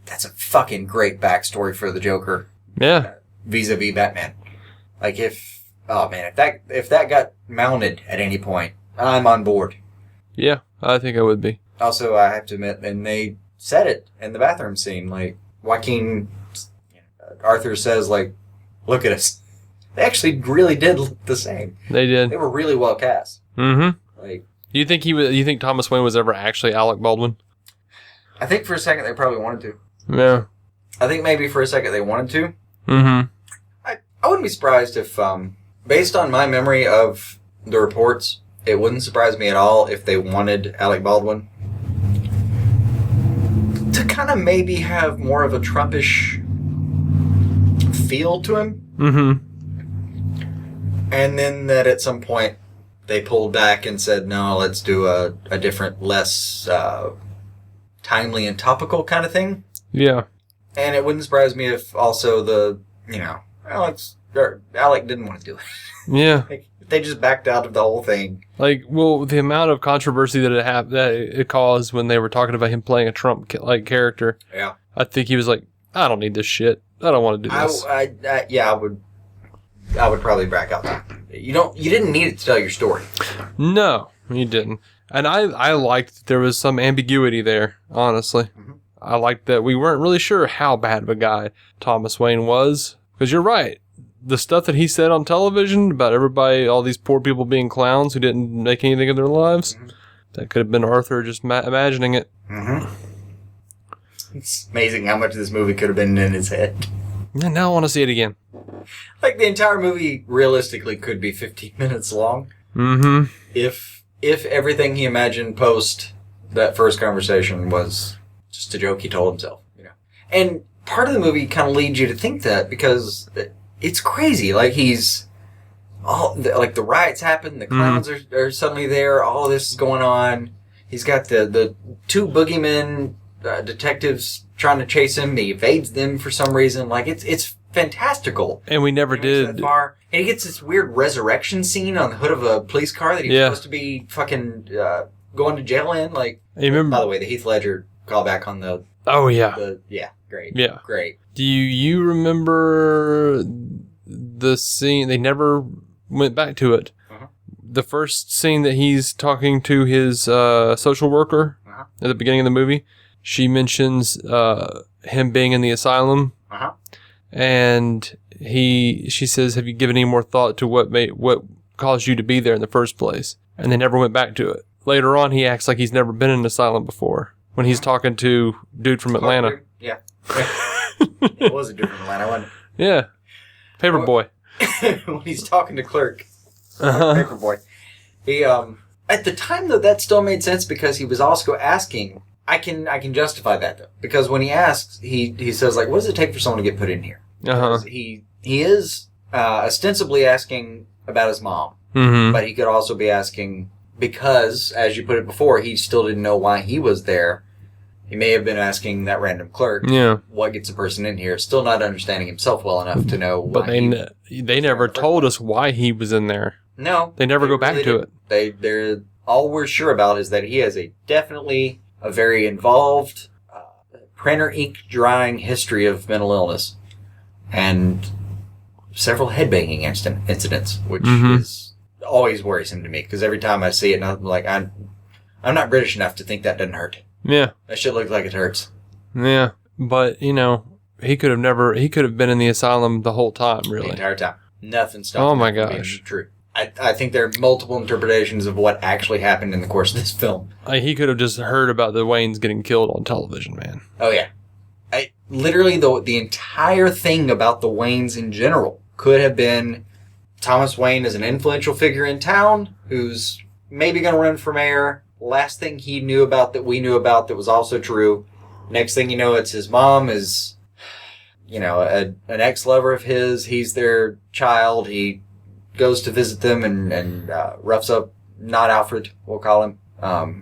That's a fucking great backstory for the Joker. Yeah. Vis-a-vis Batman. Like if that got mounted at any point, I'm on board. Yeah, I think I would be. Also, I have to admit, and they said it in the bathroom scene, like Joaquin, Arthur says, like, look at us. They actually really did look the same. They did. They were really well cast. Mm-hmm. Like, you think Thomas Wayne was ever actually Alec Baldwin? I think for a second they probably wanted to. Yeah. I think maybe for a second they wanted to. Mm-hmm. I wouldn't be surprised if, based on my memory of the reports, it wouldn't surprise me at all if they wanted Alec Baldwin to kind of maybe have more of a Trumpish feel to him. Mm-hmm. And then that at some point they pulled back and said, no, let's do a different, less timely and topical kind of thing. Yeah. And it wouldn't surprise me if also Alec didn't want to do it. Yeah. Like, they just backed out of the whole thing. Like, well, the amount of controversy that it caused when they were talking about him playing a Trump-like character. Yeah. I think he was like, I don't need this shit. I don't want to do this. I would probably back out. You didn't need it to tell your story. No, you didn't. And I liked that there was some ambiguity there, honestly. Mm-hmm. I liked that we weren't really sure how bad of a guy Thomas Wayne was. Because you're right. The stuff that he said on television about everybody, all these poor people being clowns who didn't make anything of their lives, that could have been Arthur just imagining it. Mm-hmm. It's amazing how much of this movie could have been in his head. Yeah, now I want to see it again. Like, the entire movie realistically could be 15 minutes long. Mm-hmm. If everything he imagined post that first conversation was just a joke he told himself, And part of the movie kind of leads you to think that because it's crazy. Like, the riots happen, the clowns are suddenly there, all of this is going on. He's got the two boogeymen detectives trying to chase him. He evades them for some reason. Like, it's fantastical. And we never did. That far. And he gets this weird resurrection scene on the hood of a police car that he's supposed to be fucking going to jail in. Like, by the way, the Heath Ledger callback on the... Oh, yeah. Great. Yeah. Great. Do you remember the scene? They never went back to it. Uh-huh. The first scene that he's talking to his social worker at the beginning of the movie, she mentions him being in the asylum. Uh-huh. And she says, have you given any more thought to what caused you to be there in the first place? And they never went back to it. Later on, he acts like he's never been in an asylum before when he's talking to dude from Atlanta. Yeah. It was a dude from Atlanta, wasn't it? Yeah. Paperboy. When he's talking to Clerk. Paperboy. He, at the time, though, that still made sense because he was also asking... I can justify that, though. Because when he asks, he says, like, what does it take for someone to get put in here? Uh-huh. He is ostensibly asking about his mom. Mm-hmm. But he could also be asking, because, as you put it before, he still didn't know why he was there. He may have been asking that random clerk, what gets a person in here, still not understanding himself well enough to know why. But they never told us why he was in there. No. They never go back to it. They're all we're sure about is that he has definitely a very involved printer ink drying history of mental illness and several headbanging incidents, which is always worrisome to me because every time I see it, I'm like, I'm not British enough to think that doesn't hurt. Yeah. That shit looks like it hurts. Yeah. But, he could have been in the asylum the whole time, really. The entire time. Nothing stopped him. Oh my gosh. True. I think there are multiple interpretations of what actually happened in the course of this film. He could have just heard about the Waynes getting killed on television, man. Oh, yeah. Literally, the entire thing about the Waynes in general could have been Thomas Wayne is an influential figure in town who's maybe going to run for mayor. Last thing he knew about that we knew about that was also true. Next thing you know, it's his mom is, an ex-lover of his. He's their child. He goes to visit them and roughs up, not Alfred, we'll call him. I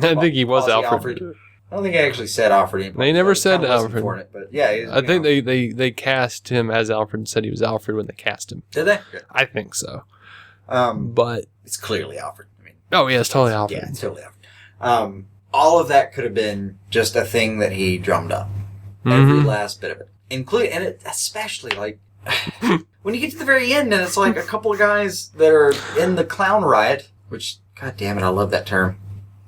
think he was Alfred. I don't think I actually said Alfred. They never said Alfred. For it, but yeah, I think they cast him as Alfred and said he was Alfred when they cast him. Did they? Good. I think so. But it's clearly Alfred. Oh yeah, it's totally Alfred. Yeah, it's totally Alfred. All of that could have been just a thing that he drummed up. Every last bit of it, especially like when you get to the very end, and it's like a couple of guys that are in the clown riot. Which, god damn it, I love that term.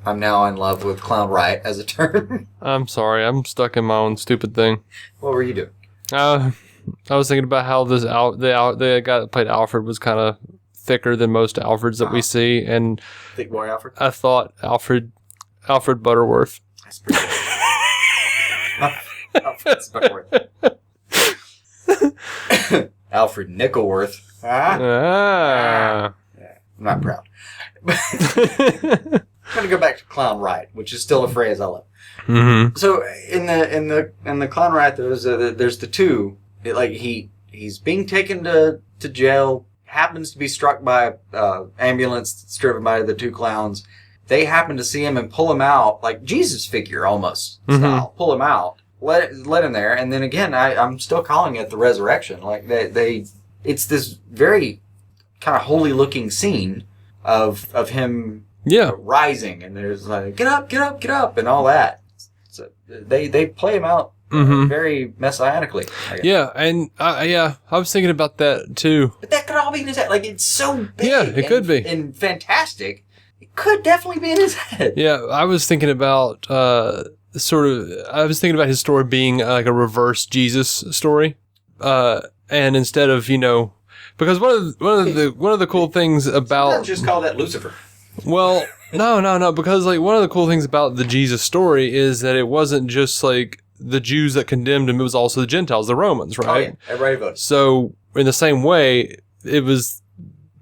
I'm now in love with clown riot as a term. I'm sorry, I'm stuck in my own stupid thing. What were you doing? I was thinking about how the guy that played Alfred was kind of thicker than most Alfreds that we see, and Thick boy Alfred. I thought Alfred Butterworth. That's pretty good. Alfred Butterworth. Alfred Nickleworth. Yeah, I'm not proud. I'm gonna go back to clown riot, which is still a phrase I love. Mm-hmm. So in the clown riot, there's the two. He's being taken to jail. Happens to be struck by an ambulance that's driven by the two clowns. They happen to see him and pull him out, like Jesus figure almost style. Pull him out, let him there, and then again, I'm still calling it the resurrection. Like it's this very kind of holy looking scene of him rising, and there's like get up, and all that. So they play him out very messianically. Yeah, and I was thinking about that too. But that could all be in his head. Like, it's so big. Yeah, it could be. And fantastic. It could definitely be in his head. Yeah, I was thinking about his story being like a reverse Jesus story, and instead of because one of the cool things about sometimes just call that Lucifer. Well, no, because like one of the cool things about the Jesus story is that it wasn't just like the Jews that condemned him, it was also the Gentiles, the Romans, right? Oh, yeah. Everybody voted. So, in the same way, it was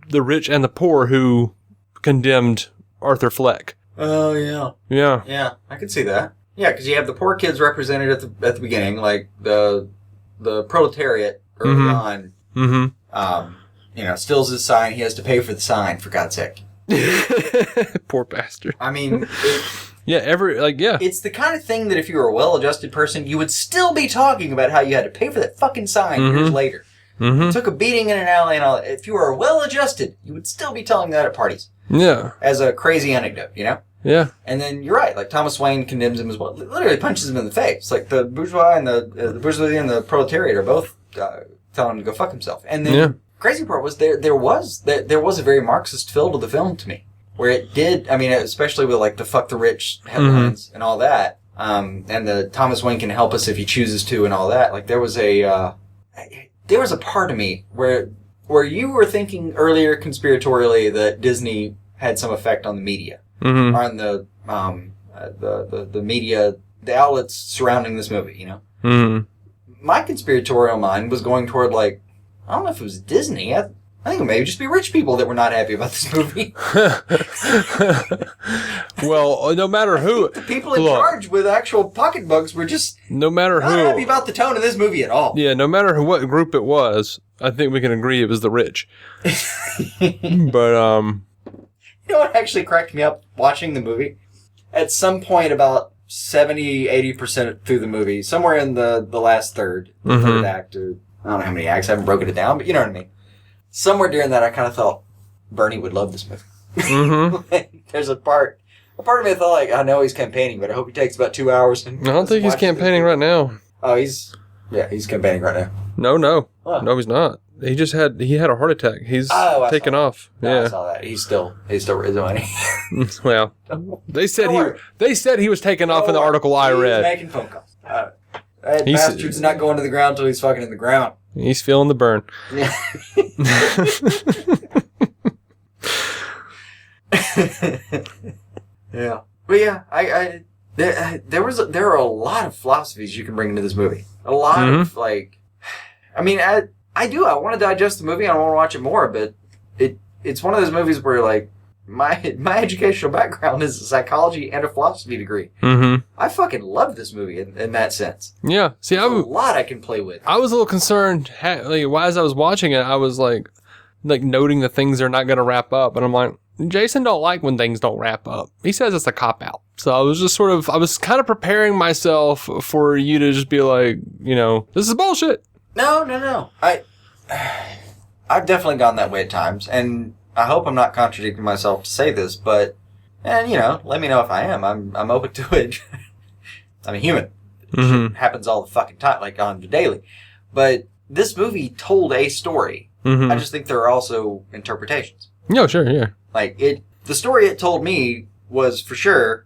the rich and the poor who condemned Arthur Fleck. Oh, yeah. Yeah. Yeah, I could see that. Yeah, because you have the poor kids represented at the beginning, like the proletariat early on. Mm-hmm. Steals his sign. He has to pay for the sign, for God's sake. Poor bastard. I mean, Yeah, It's the kind of thing that if you were a well-adjusted person, you would still be talking about how you had to pay for that fucking sign years later. Took a beating in an alley and all that. If you were well-adjusted, you would still be telling that at parties. Yeah. As a crazy anecdote, you know? Yeah. And then you're right, like Thomas Wayne condemns him as well. Literally punches him in the face. Like the bourgeois and the bourgeoisie and the proletariat are both telling him to go fuck himself. And then the crazy part was there was a very Marxist feel to the film to me. Where it did, I mean, especially with like the fuck the rich headlines and all that, and the Thomas Wayne can help us if he chooses to and all that. Like there was a part of me where you were thinking earlier conspiratorially that Disney had some effect on the media, on the media, the outlets surrounding this movie, you know? My conspiratorial mind was going toward like, I don't know if it was Disney. I think it may just be rich people that were not happy about this movie. Well, no matter who. The people in charge with actual pocketbooks were just not happy about the tone of this movie at all. Yeah, no matter what group it was, I think we can agree it was the rich. But, You know what actually cracked me up watching the movie? At some point about 70-80% through the movie, somewhere in the last third, the third act, or I don't know how many acts, I haven't broken it down, but you know what I mean. Somewhere during that, I kind of thought Bernie would love this movie. There's a part of me that thought, like, I know he's campaigning, but I hope he takes about 2 hours. And I don't think he's campaigning right now. Oh, he's campaigning right now. No, he's not. He had a heart attack. He's taken off. No, I saw that. He's still resigning. Well, they said he was taken off in the article I read. He's making phone calls. That bastard's not going to the ground until he's fucking in the ground. He's feeling the burn. Yeah. Yeah. But yeah, there are a lot of philosophies you can bring into this movie. A lot of like, I mean, I want to digest the movie. I want to watch it more, but it's one of those movies where like my educational background is a psychology and a philosophy degree. I fucking love this movie in that sense. Yeah. See, there's a lot I can play with. I was a little concerned. Like, as I was watching it, I was like noting the things they're not going to wrap up, and I'm like, Jason don't like when things don't wrap up. He says it's a cop out. So I was kind of preparing myself for you to just be like, you know, this is bullshit. No. I've definitely gone that way at times, and I hope I'm not contradicting myself to say this, but, and you know, let me know if I am. I'm open to it. I'm a human. It happens all the fucking time, like on the daily. But this movie told a story. I just think there are also interpretations. No, sure, yeah. Like the story it told me was for sure.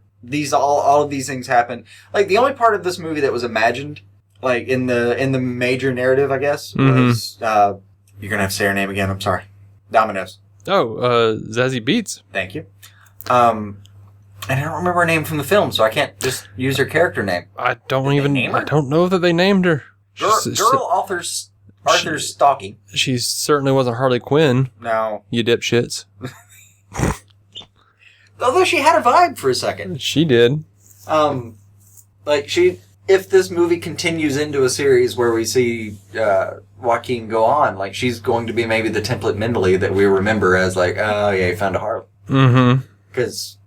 All of these things happened. Like the only part of this movie that was imagined, like in the major narrative, I guess, was you're gonna have to say her name again. I'm sorry, Dominoes. Oh, Zazie Beetz. Thank you. And I don't remember her name from the film, so I can't just use her character name. I don't know that they named her. Girl Arthur Stalky. She certainly wasn't Harley Quinn. No. You dipshits. Although she had a vibe for a second. She did. If this movie continues into a series where we see Joaquin go on, like she's going to be maybe the template mentally that we remember as like, oh yeah, you found a heart. Because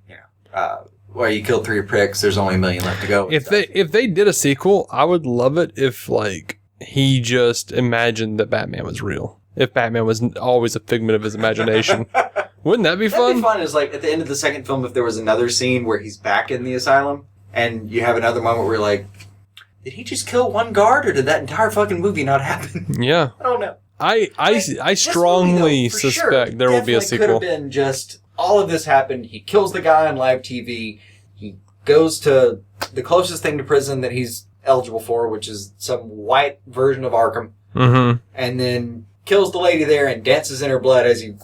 well, you killed 3 pricks. There's only 1 million left to go. If they did a sequel, I would love it if like he just imagined that Batman was real. If Batman was always a figment of his imagination. Wouldn't that be fun? That'd be fun is like at the end of the second film, if there was another scene where he's back in the asylum and you have another moment where you're like, did he just kill one guard or did that entire fucking movie not happen? Yeah. I don't know. I strongly suspect there will be a sequel. Could have been just all of this happened. He kills the guy on live TV. He goes to the closest thing to prison that he's eligible for, which is some white version of Arkham. And then kills the lady there and dances in her blood as he,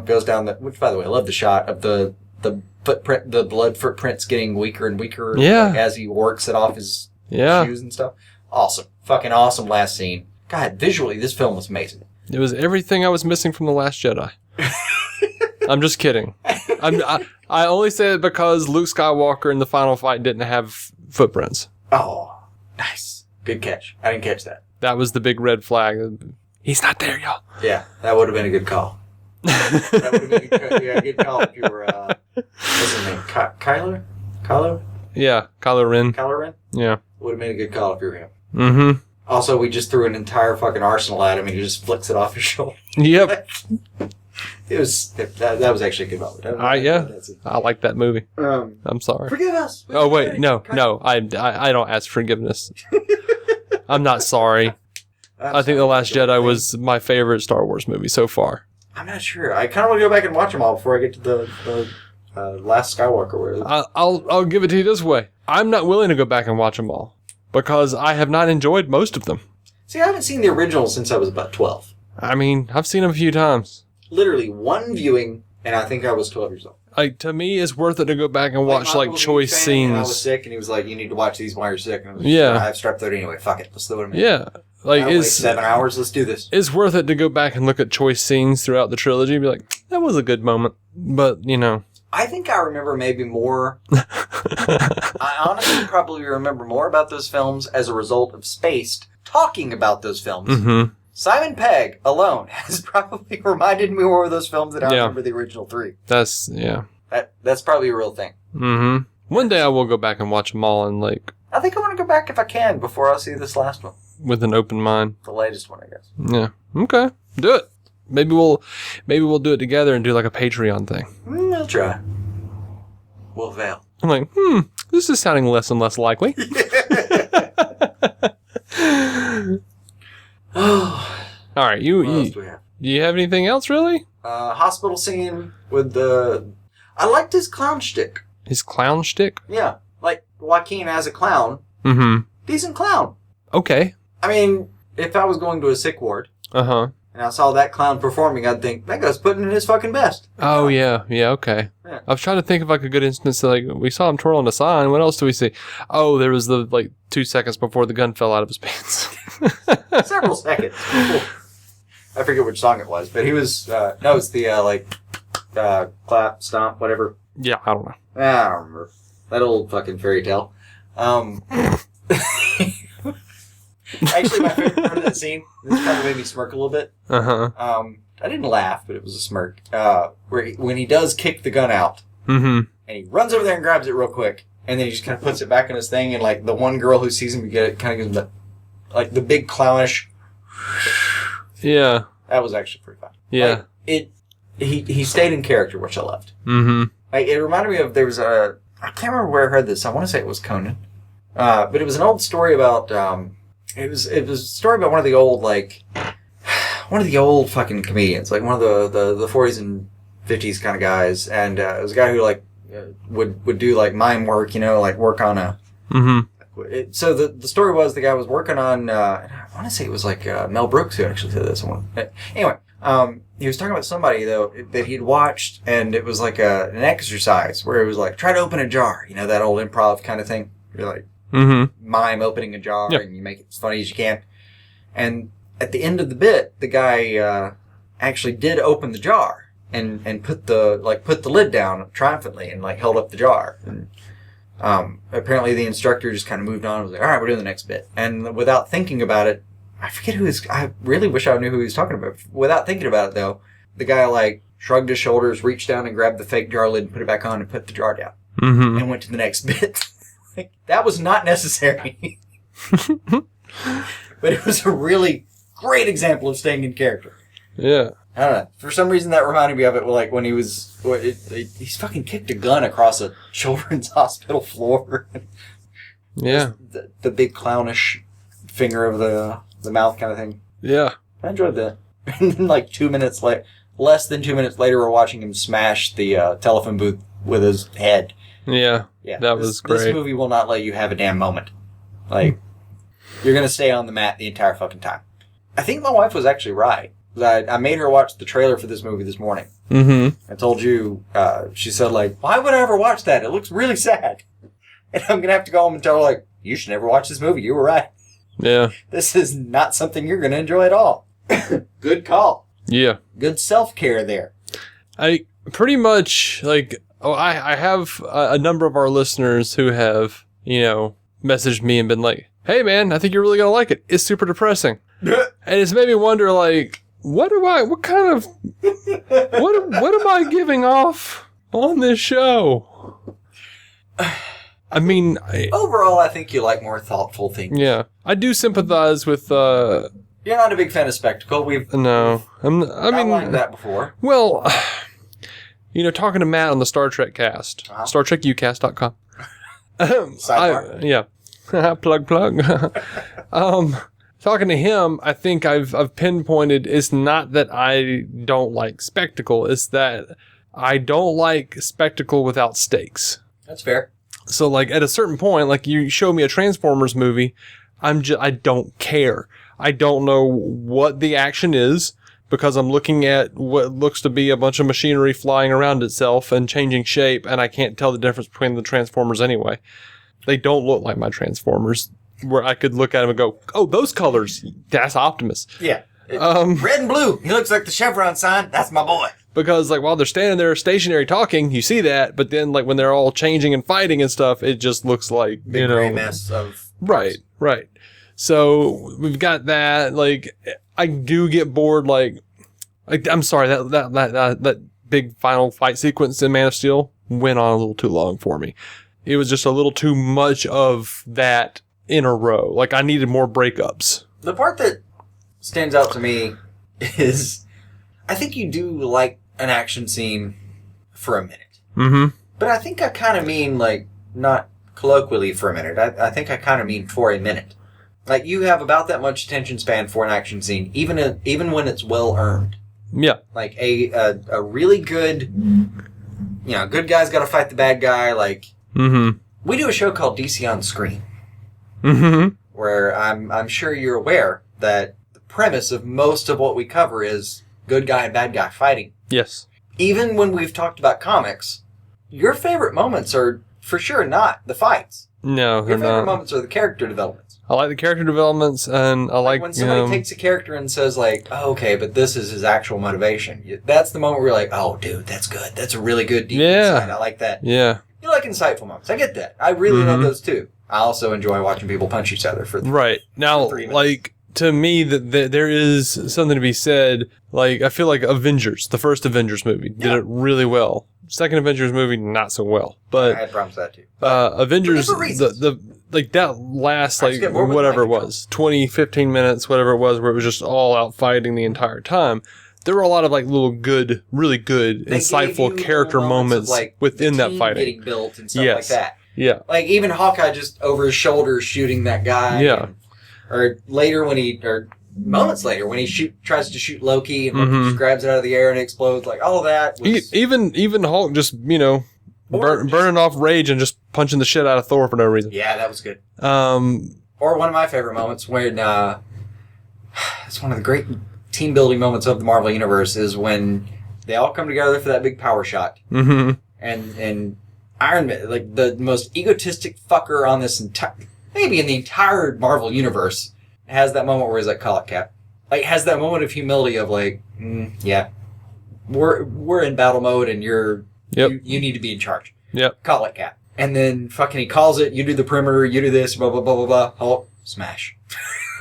goes down the. Which, by the way, I love the shot of the footprint, the blood footprints getting weaker and weaker. Yeah. As he works it off his shoes and stuff. Awesome, fucking awesome last scene. God, visually, this film was amazing. It was everything I was missing from The Last Jedi. I'm just kidding. I only say it because Luke Skywalker in the final fight didn't have footprints. Oh, nice. Good catch. I didn't catch that. That was the big red flag. He's not there, y'all. Yeah, that would have been a good call. That would have been a good call if you were, what's his name? Kylo? Yeah, Kylo Ren. Kylo Ren? Yeah. Would have made a good call if you were him. Mm-hmm. Also, we just threw an entire fucking arsenal at him and he just flicks it off his shoulder. Yep. That was actually a good moment. I like that movie. I'm sorry. Forgive us. Oh wait, no, I don't ask forgiveness. I'm not sorry. I think The Last Jedi was my favorite Star Wars movie so far. I'm not sure. I kind of want to go back and watch them all before I get to the Last Skywalker. I'll give it to you this way. I'm not willing to go back and watch them all because I have not enjoyed most of them. See, I haven't seen the original since I was about 12. I mean, I've seen them a few times. Literally one viewing, and I think I was 12 years old. Like, to me, it's worth it to go back and watch, choice scenes. I was sick, and he was like, you need to watch these while you're sick. And I was like, I have strep throat anyway. Fuck it. Let's do it. Yeah. Like, it's 7 hours. Let's do this. It's worth it to go back and look at choice scenes throughout the trilogy and be like, that was a good moment. But, I think I remember maybe more. I honestly probably remember more about those films as a result of Spaced talking about those films. Mm-hmm. Simon Pegg alone has probably reminded me more of those films than I remember the original 3. That's probably a real thing. Mm-hmm. One day I will go back and watch them all and I think I want to go back if I can before I see this last one. With an open mind. The latest one, I guess. Yeah. Okay. Do it. Maybe we'll do it together and do like a Patreon thing. We'll try. We'll fail. I'm like, this is sounding less and less likely. All right, what else do we have? Do you have anything else, really? Hospital scene with I liked his clown shtick. His clown shtick? Yeah, like Joaquin as a clown. Mm-hmm. Decent clown. Okay. I mean, if I was going to a sick ward, and I saw that clown performing, I'd think that guy's putting in his fucking best. Oh yeah, okay. Yeah. I was trying to think of like a good instance. Like we saw him twirling a sign. What else do we see? Oh, there was the 2 seconds before the gun fell out of his pants. Several seconds. I forget which song it was, but he was. No, it's the clap, stomp, whatever. Yeah, I don't know. I don't remember that old fucking fairy tale. Actually, my favorite part of that scene, this kind of made me smirk a little bit. I didn't laugh, but it was a smirk. When he does kick the gun out, and he runs over there and grabs it real quick, and then he just kind of puts it back in his thing, and like the one girl who sees him get it kind of gives him the big clownish. Yeah, that was actually pretty fun. Yeah, he stayed in character, which I loved. It reminded me of I can't remember where I heard this. I want to say it was Conan, but it was an old story about. It was a story about one of the old fucking comedians, like one of the 40s and 50s kind of guys, and it was a guy who would do like mime work, work on a. So the story was the guy was working on. I want to say it was Mel Brooks who actually said this one. Anyway, he was talking about somebody though that he'd watched, and it was like an exercise where it was like try to open a jar, that old improv kind of thing. You're like. Mime opening a jar and you make it as funny as you can. And at the end of the bit, the guy actually did open the jar and put the lid down triumphantly and held up the jar. And apparently the instructor just kind of moved on and was like, all right, we're doing the next bit. And without thinking about it, I forget I really wish I knew who he was talking about. Without thinking about it though, the guy shrugged his shoulders, reached down and grabbed the fake jar lid and put it back on and put the jar down. And went to the next bit. That was not necessary. But it was a really great example of staying in character. Yeah. I don't know. For some reason that reminded me of it when he was... he's fucking kicked a gun across a children's hospital floor. Yeah. The big clownish finger of the mouth kind of thing. Yeah. I enjoyed that. And then 2 minutes less than 2 minutes later, we're watching him smash the telephone booth with his head. Yeah, that was great. This movie will not let you have a damn moment. You're going to stay on the mat the entire fucking time. I think my wife was actually right. I made her watch the trailer for this movie this morning. I told you, she said, why would I ever watch that? It looks really sad. And I'm going to have to go home and tell her, you should never watch this movie. You were right. Yeah. This is not something you're going to enjoy at all. Good call. Yeah. Good self-care there. I pretty much, I have a number of our listeners who have, messaged me and been like, hey man, I think you're really going to like it. It's super depressing. And it's made me wonder, what am I giving off on this show? I mean... Overall, I think you like more thoughtful things. Yeah. I do sympathize with... You're not a big fan of spectacle. No. I mean... outlined that before. Well, talking to Matt on the Star Trek cast, StarTrekUcast.com. Sidebar. Yeah. plug. Talking to him, I think I've pinpointed, it's not that I don't like spectacle, it's that I don't like spectacle without stakes. That's fair. So, like, at a certain point, like, you show me a Transformers movie, I don't care. I don't know what the action is, because I'm looking at what looks to be a bunch of machinery flying around itself and changing shape, and I can't tell the difference between the Transformers anyway. They don't look like my Transformers, where I could look at them and go, oh, those colors, that's Optimus. Yeah. Red and blue. He looks like the Chevron sign. That's my boy. Because, like, while they're standing there stationary talking, you see that, but then, like, when they're all changing and fighting and stuff, it just looks like, big gray mess of... Right. So, we've got that, like, I do get bored, like I'm sorry, that big final fight sequence in Man of Steel went on a little too long for me. It was just a little too much of that in a row. Like, I needed more breakups. The part that stands out to me is, I think you do like an action scene for a minute. Mm-hmm. But I think I kind of mean, like, not colloquially for a minute. I think I kind of mean for a minute. Like, you have about that much attention span for an action scene, even when it's well earned. Yeah. Like, a really good, good guy's got to fight the bad guy. Like, we do a show called DC on Screen. Mm-hmm. Where I'm sure you're aware that the premise of most of what we cover is good guy and bad guy fighting. Yes. Even when we've talked about comics, your favorite moments are for sure not the fights. No, your favorite moments are the character developments. I like the character developments, and I like when somebody takes a character and says, like, oh, okay, but this is his actual motivation. That's the moment where you're like, oh, dude, that's good. That's a really good design. I like that. Yeah. You like insightful moments. I get that. I really love those too. I also enjoy watching people punch each other for right now. Like, to me, that there is something to be said. Like, I feel like Avengers, the first Avengers movie, did it really well. Second Avengers movie, not so well. But I had problems with that too. Avengers, the like that last, like, whatever it was, 20, 15 minutes, whatever it was, where it was just all out fighting the entire time. There were a lot of, like, little good, really good, insightful character moments of, like, within that fighting. Getting built and stuff like that. Yeah. Like, even Hawkeye just over his shoulder shooting that guy. Yeah. Or moments later when he tries to shoot Loki and just grabs it out of the air and it explodes. Like, all of that was... Even Hulk just, burning off rage and just punching the shit out of Thor for no reason. Yeah, that was good. Or one of my favorite moments when... it's one of the great team-building moments of the Marvel Universe is when they all come together for that big power shot. Mm-hmm. And Iron Man, like, the most egotistic fucker on this maybe in the entire Marvel Universe, has that moment where he's like, call it, Cap. Like, has that moment of humility of like, yeah, we're in battle mode and you need to be in charge. Yep. Call it, Cap. And then fucking he calls it, you do the perimeter, you do this, blah, blah, blah, blah, blah. Hulk, smash.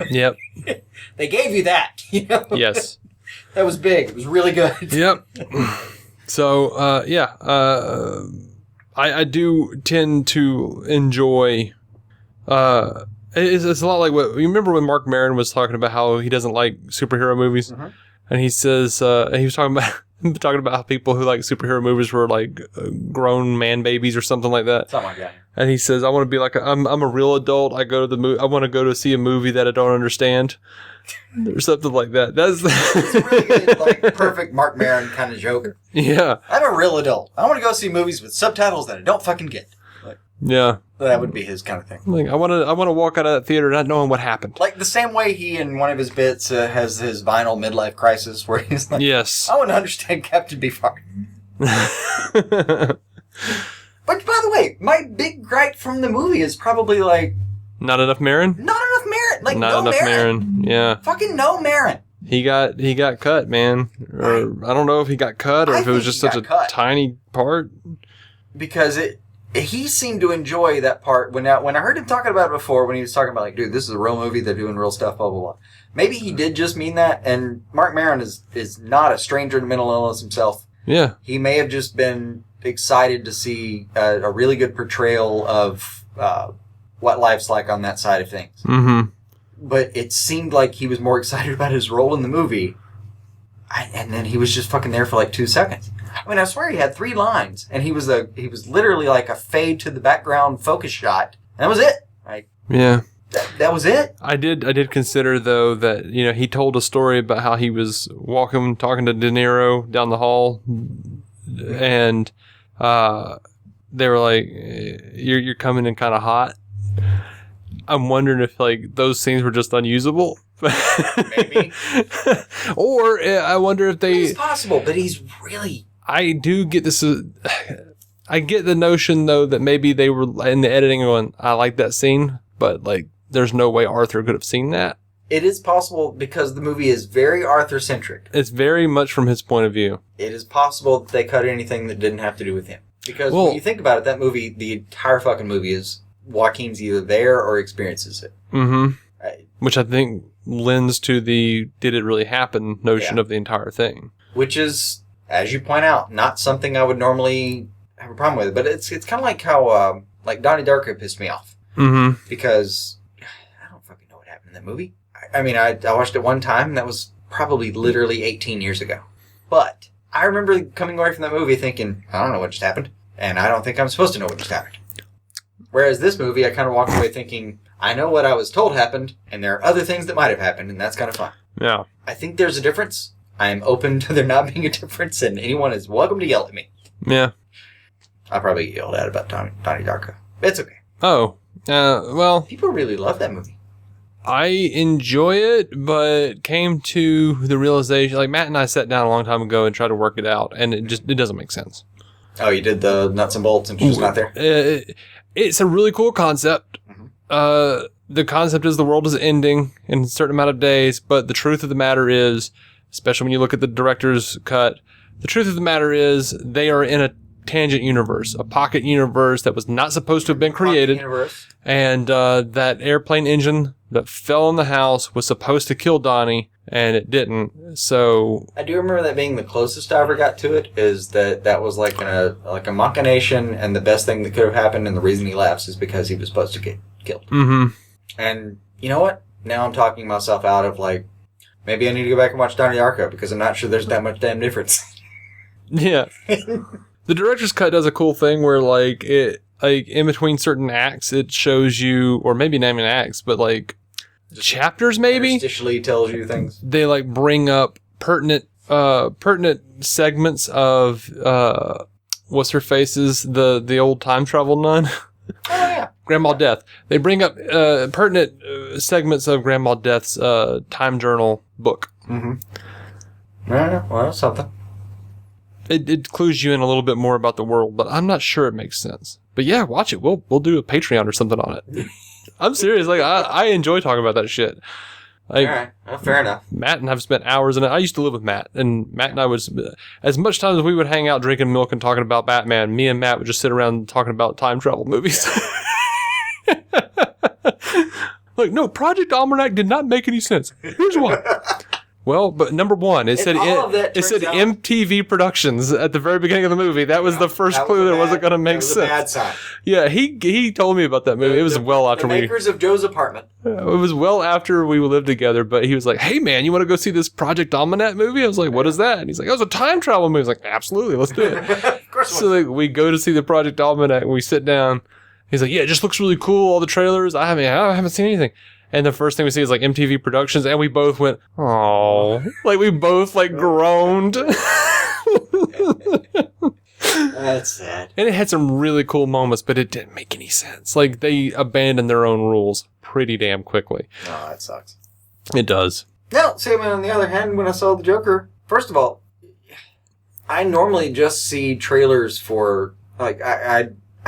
Yep. They gave you that, Yes. That was big. It was really good. Yep. So, I do tend to enjoy, it's a lot like what, you remember when Mark Maron was talking about how he doesn't like superhero movies? Mm-hmm. And he says, he was talking about how people who like superhero movies were like grown man babies or something like that. Something like that. And he says, I want to be like, I'm a real adult. I want to go to see a movie that I don't understand. Or something like that. It's a really good, like, perfect Mark Maron kind of joke. Yeah. I'm a real adult. I want to go see movies with subtitles that I don't fucking get. Like, yeah. That would be his kind of thing. Like, I want to walk out of that theater not knowing what happened. Like, the same way he, in one of his bits, has his vinyl midlife crisis where he's like, yes. I want to understand Captain Beefheart. But, by the way, my big gripe from the movie is probably, like... Not enough Maron? Not enough Maron! Like, not enough Maron. Yeah. Fucking no Maron. He got cut, man. Or I don't know if he got cut or if it was just such a tiny part. Because he seemed to enjoy that part. When I heard him talking about it before, when he was talking about, like, dude, this is a real movie, they're doing real stuff, blah, blah, blah. Maybe he did just mean that, and Mark Maron is not a stranger to mental illness himself. Yeah. He may have just been excited to see a really good portrayal of what life's like on that side of things. Mm-hmm. But it seemed like he was more excited about his role in the movie, and then he was just fucking there for like 2 seconds. I mean, I swear he had 3 lines, and he was literally like a fade to the background focus shot. And that was it. Like, yeah. That was it. I did consider, though, that, he told a story about how he was talking to De Niro down the hall, and they were like, you're coming in kind of hot. I'm wondering if, like, those scenes were just unusable. Maybe. Or I wonder if they... It's possible, but he's really... I do get this... I get the notion, though, that maybe they were in the editing going, I like that scene, but, like, there's no way Arthur could have seen that. It is possible because the movie is very Arthur-centric. It's very much from his point of view. It is possible that they cut anything that didn't have to do with him. Because when you think about it, that movie, the entire fucking movie is Joaquin's either there or experiences it. Mm-hmm. Which I think lends to the did it really happen notion of the entire thing. Which is, as you point out, not something I would normally have a problem with. But it's kind of like how like Donnie Darko pissed me off. Mm-hmm. Because I don't fucking know what happened in that movie. I mean, I watched it one time, and that was probably literally 18 years ago. But I remember coming away from that movie thinking, I don't know what just happened, and I don't think I'm supposed to know what just happened. Whereas this movie, I kind of walked away thinking, I know what I was told happened, and there are other things that might have happened, and that's kind of fun. Yeah. I think there's a difference. I am open to there not being a difference, and anyone is welcome to yell at me. Yeah. I probably yelled at about Donnie Darko. It's okay. Oh. Well... People really love that movie. I enjoy it, but came to the realization, like Matt and I sat down a long time ago and tried to work it out, and it doesn't make sense. Oh, you did the nuts and bolts and she's not there? It's a really cool concept. Mm-hmm. The concept is the world is ending in a certain amount of days, but the truth of the matter is, especially when you look at the director's cut, the truth of the matter is they are in a tangent universe, a pocket universe that was not supposed to have been created. And that airplane engine that fell in the house was supposed to kill Donnie, and it didn't. So I do remember that being the closest I ever got to it, is that was like a machination, and the best thing that could have happened, and the reason he laughs is because he was supposed to get killed. Mm-hmm. And you know what? Now I'm talking myself out of, like, maybe I need to go back and watch Donnie Darko, because I'm not sure there's that much damn difference. Yeah. The director's cut does a cool thing where, like, in between certain acts, it shows you, or maybe not even acts, but, like, chapters, maybe? Interstitially tells you things. They, like, bring up pertinent segments of, what's her face's, the old time travel nun. Oh, yeah. Grandma Death. They bring up pertinent segments of Grandma Death's time journal book. Mm-hmm. Yeah, well, that's something. It clues you in a little bit more about the world, but I'm not sure it makes sense. But yeah, watch it. We'll do a Patreon or something on it. I'm serious. Like I enjoy talking about that shit. Like, all right, well, fair enough. Matt and I've spent hours in it. I used to live with Matt, and Matt and I was, as much time as we would hang out drinking milk and talking about Batman, me and Matt would just sit around talking about time travel movies. Yeah. Like, no, Project Almanac did not make any sense. Here's why. Well, but number one, it said MTV Productions at the very beginning of the movie. That was the first clue that wasn't going to make sense. Bad sign. Yeah, he told me about that movie. It was well after the makers of Joe's Apartment. It was well after we lived together, but he was like, "Hey man, you want to go see this Project Almanac movie?" I was like, "What is that?" And he's like, "Oh, it's a time travel movie." I was like, "Absolutely, let's do it." Of course. So like, we go to see the Project Almanac, and we sit down. He's like, "Yeah, it just looks really cool. All the trailers. I haven't seen anything." And the first thing we see is like MTV Productions, and we both went, "Oh!" Like we both like groaned. That's sad. And it had some really cool moments, but it didn't make any sense. Like they abandoned their own rules pretty damn quickly. Oh, that sucks. It does. No, see, on the other hand, when I saw the Joker, first of all, I normally just see trailers for like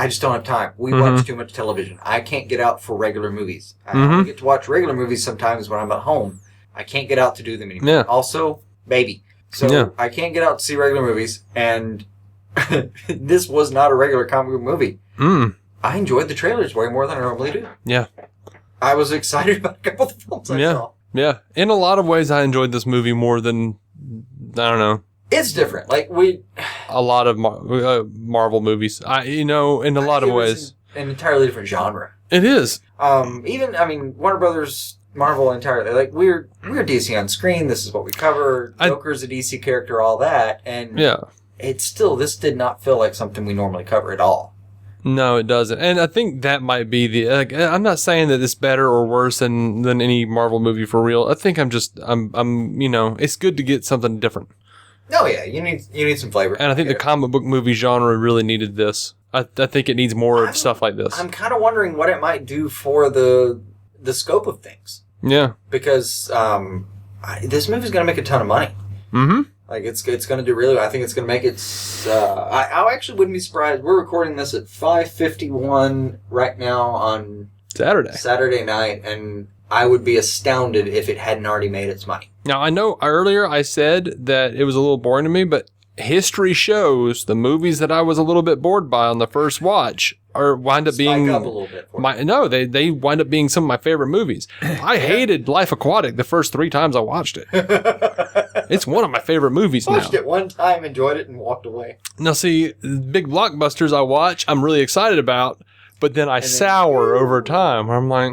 I just don't have time. We watch too much television. I can't get out for regular movies. I only get to watch regular movies sometimes when I'm at home. I can't get out to do them anymore. Yeah. Also, baby. So I can't get out to see regular movies, and this was not a regular comic book movie. I enjoyed the trailers way more than I normally do. Yeah. I was excited about a couple of the films I saw. Yeah. In a lot of ways, I enjoyed this movie more than, I don't know. It's different. Like, a lot of Marvel movies. In a lot of ways. an entirely different genre. It is. Warner Brothers, Marvel entirely. Like, we're DC on screen. This is what we cover. Joker's a DC character, all that. And it's still, this did not feel like something we normally cover at all. No, it doesn't. And I think that might be I'm not saying that it's better or worse than any Marvel movie for real. I think I'm it's good to get something different. Oh yeah, you need some flavor. And I think the comic book movie genre really needed this. I think it needs more of stuff like this. I'm kind of wondering what it might do for the scope of things. Yeah. Because this movie's going to make a ton of money. Mm-hmm. Like, it's going to do really well. I think it's going to make it... I actually wouldn't be surprised. We're recording this at 5:51 right now on... Saturday night, and I would be astounded if it hadn't already made its money. Now, I know earlier I said that it was a little boring to me, but history shows the movies that I was a little bit bored by on the first watch wind up being... Spike up a little bit. They wind up being some of my favorite movies. I hated Life Aquatic the first 3 times I watched it. It's one of my favorite movies now. Watched it one time, enjoyed it, and walked away. Now, see, big blockbusters I watch, I'm really excited about, but then I sour over time. I'm like,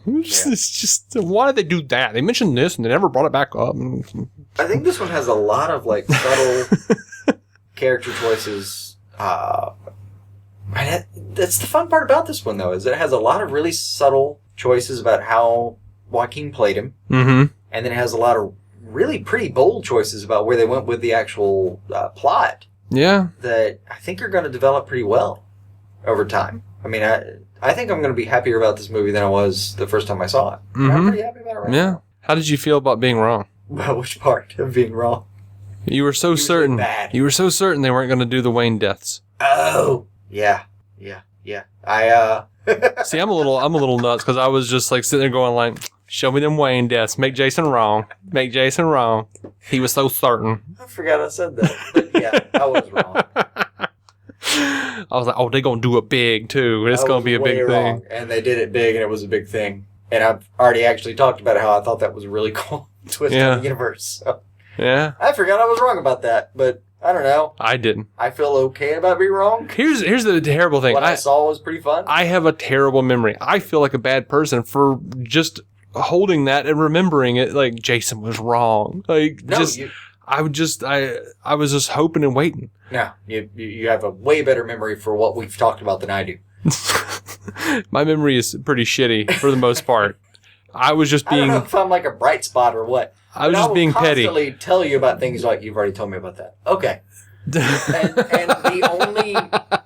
it's just, why did they do that? They mentioned this, and they never brought it back up. I think this one has a lot of, like, subtle character choices. That's the fun part about this one, though, is it has a lot of really subtle choices about how Joaquin played him. Mm-hmm. And then it has a lot of really pretty bold choices about where they went with the actual plot. Yeah. That I think are going to develop pretty well over time. I mean, I think I'm going to be happier about this movie than I was the first time I saw it. Mm-hmm. I'm pretty happy about it right now. How did you feel about being wrong? Well, which part of being wrong? You were so certain. Bad. You were so certain they weren't going to do the Wayne deaths. Oh, yeah. See, I'm a little nuts because I was just like sitting there going like, show me them Wayne deaths. Make Jason wrong. Make Jason wrong. He was so certain. I forgot I said that. But yeah, I was wrong. I was like, oh, they're going to do it big too. It's going to be a big thing. And they did it big and it was a big thing. And I've already actually talked about how I thought that was a really cool twist in the universe. So. Yeah. I forgot I was wrong about that, but I don't know. I didn't. I feel okay about being wrong. Here's the terrible thing. What I saw was pretty fun. I have a terrible memory. I feel like a bad person for just holding that and remembering it like Jason was wrong. Like I was just hoping and waiting. No, you have a way better memory for what we've talked about than I do. My memory is pretty shitty for the most part. I was just being... I don't know if I'm like a bright spot or what. I was just being petty. I will constantly tell you about things like, you've already told me about that. Okay. and the only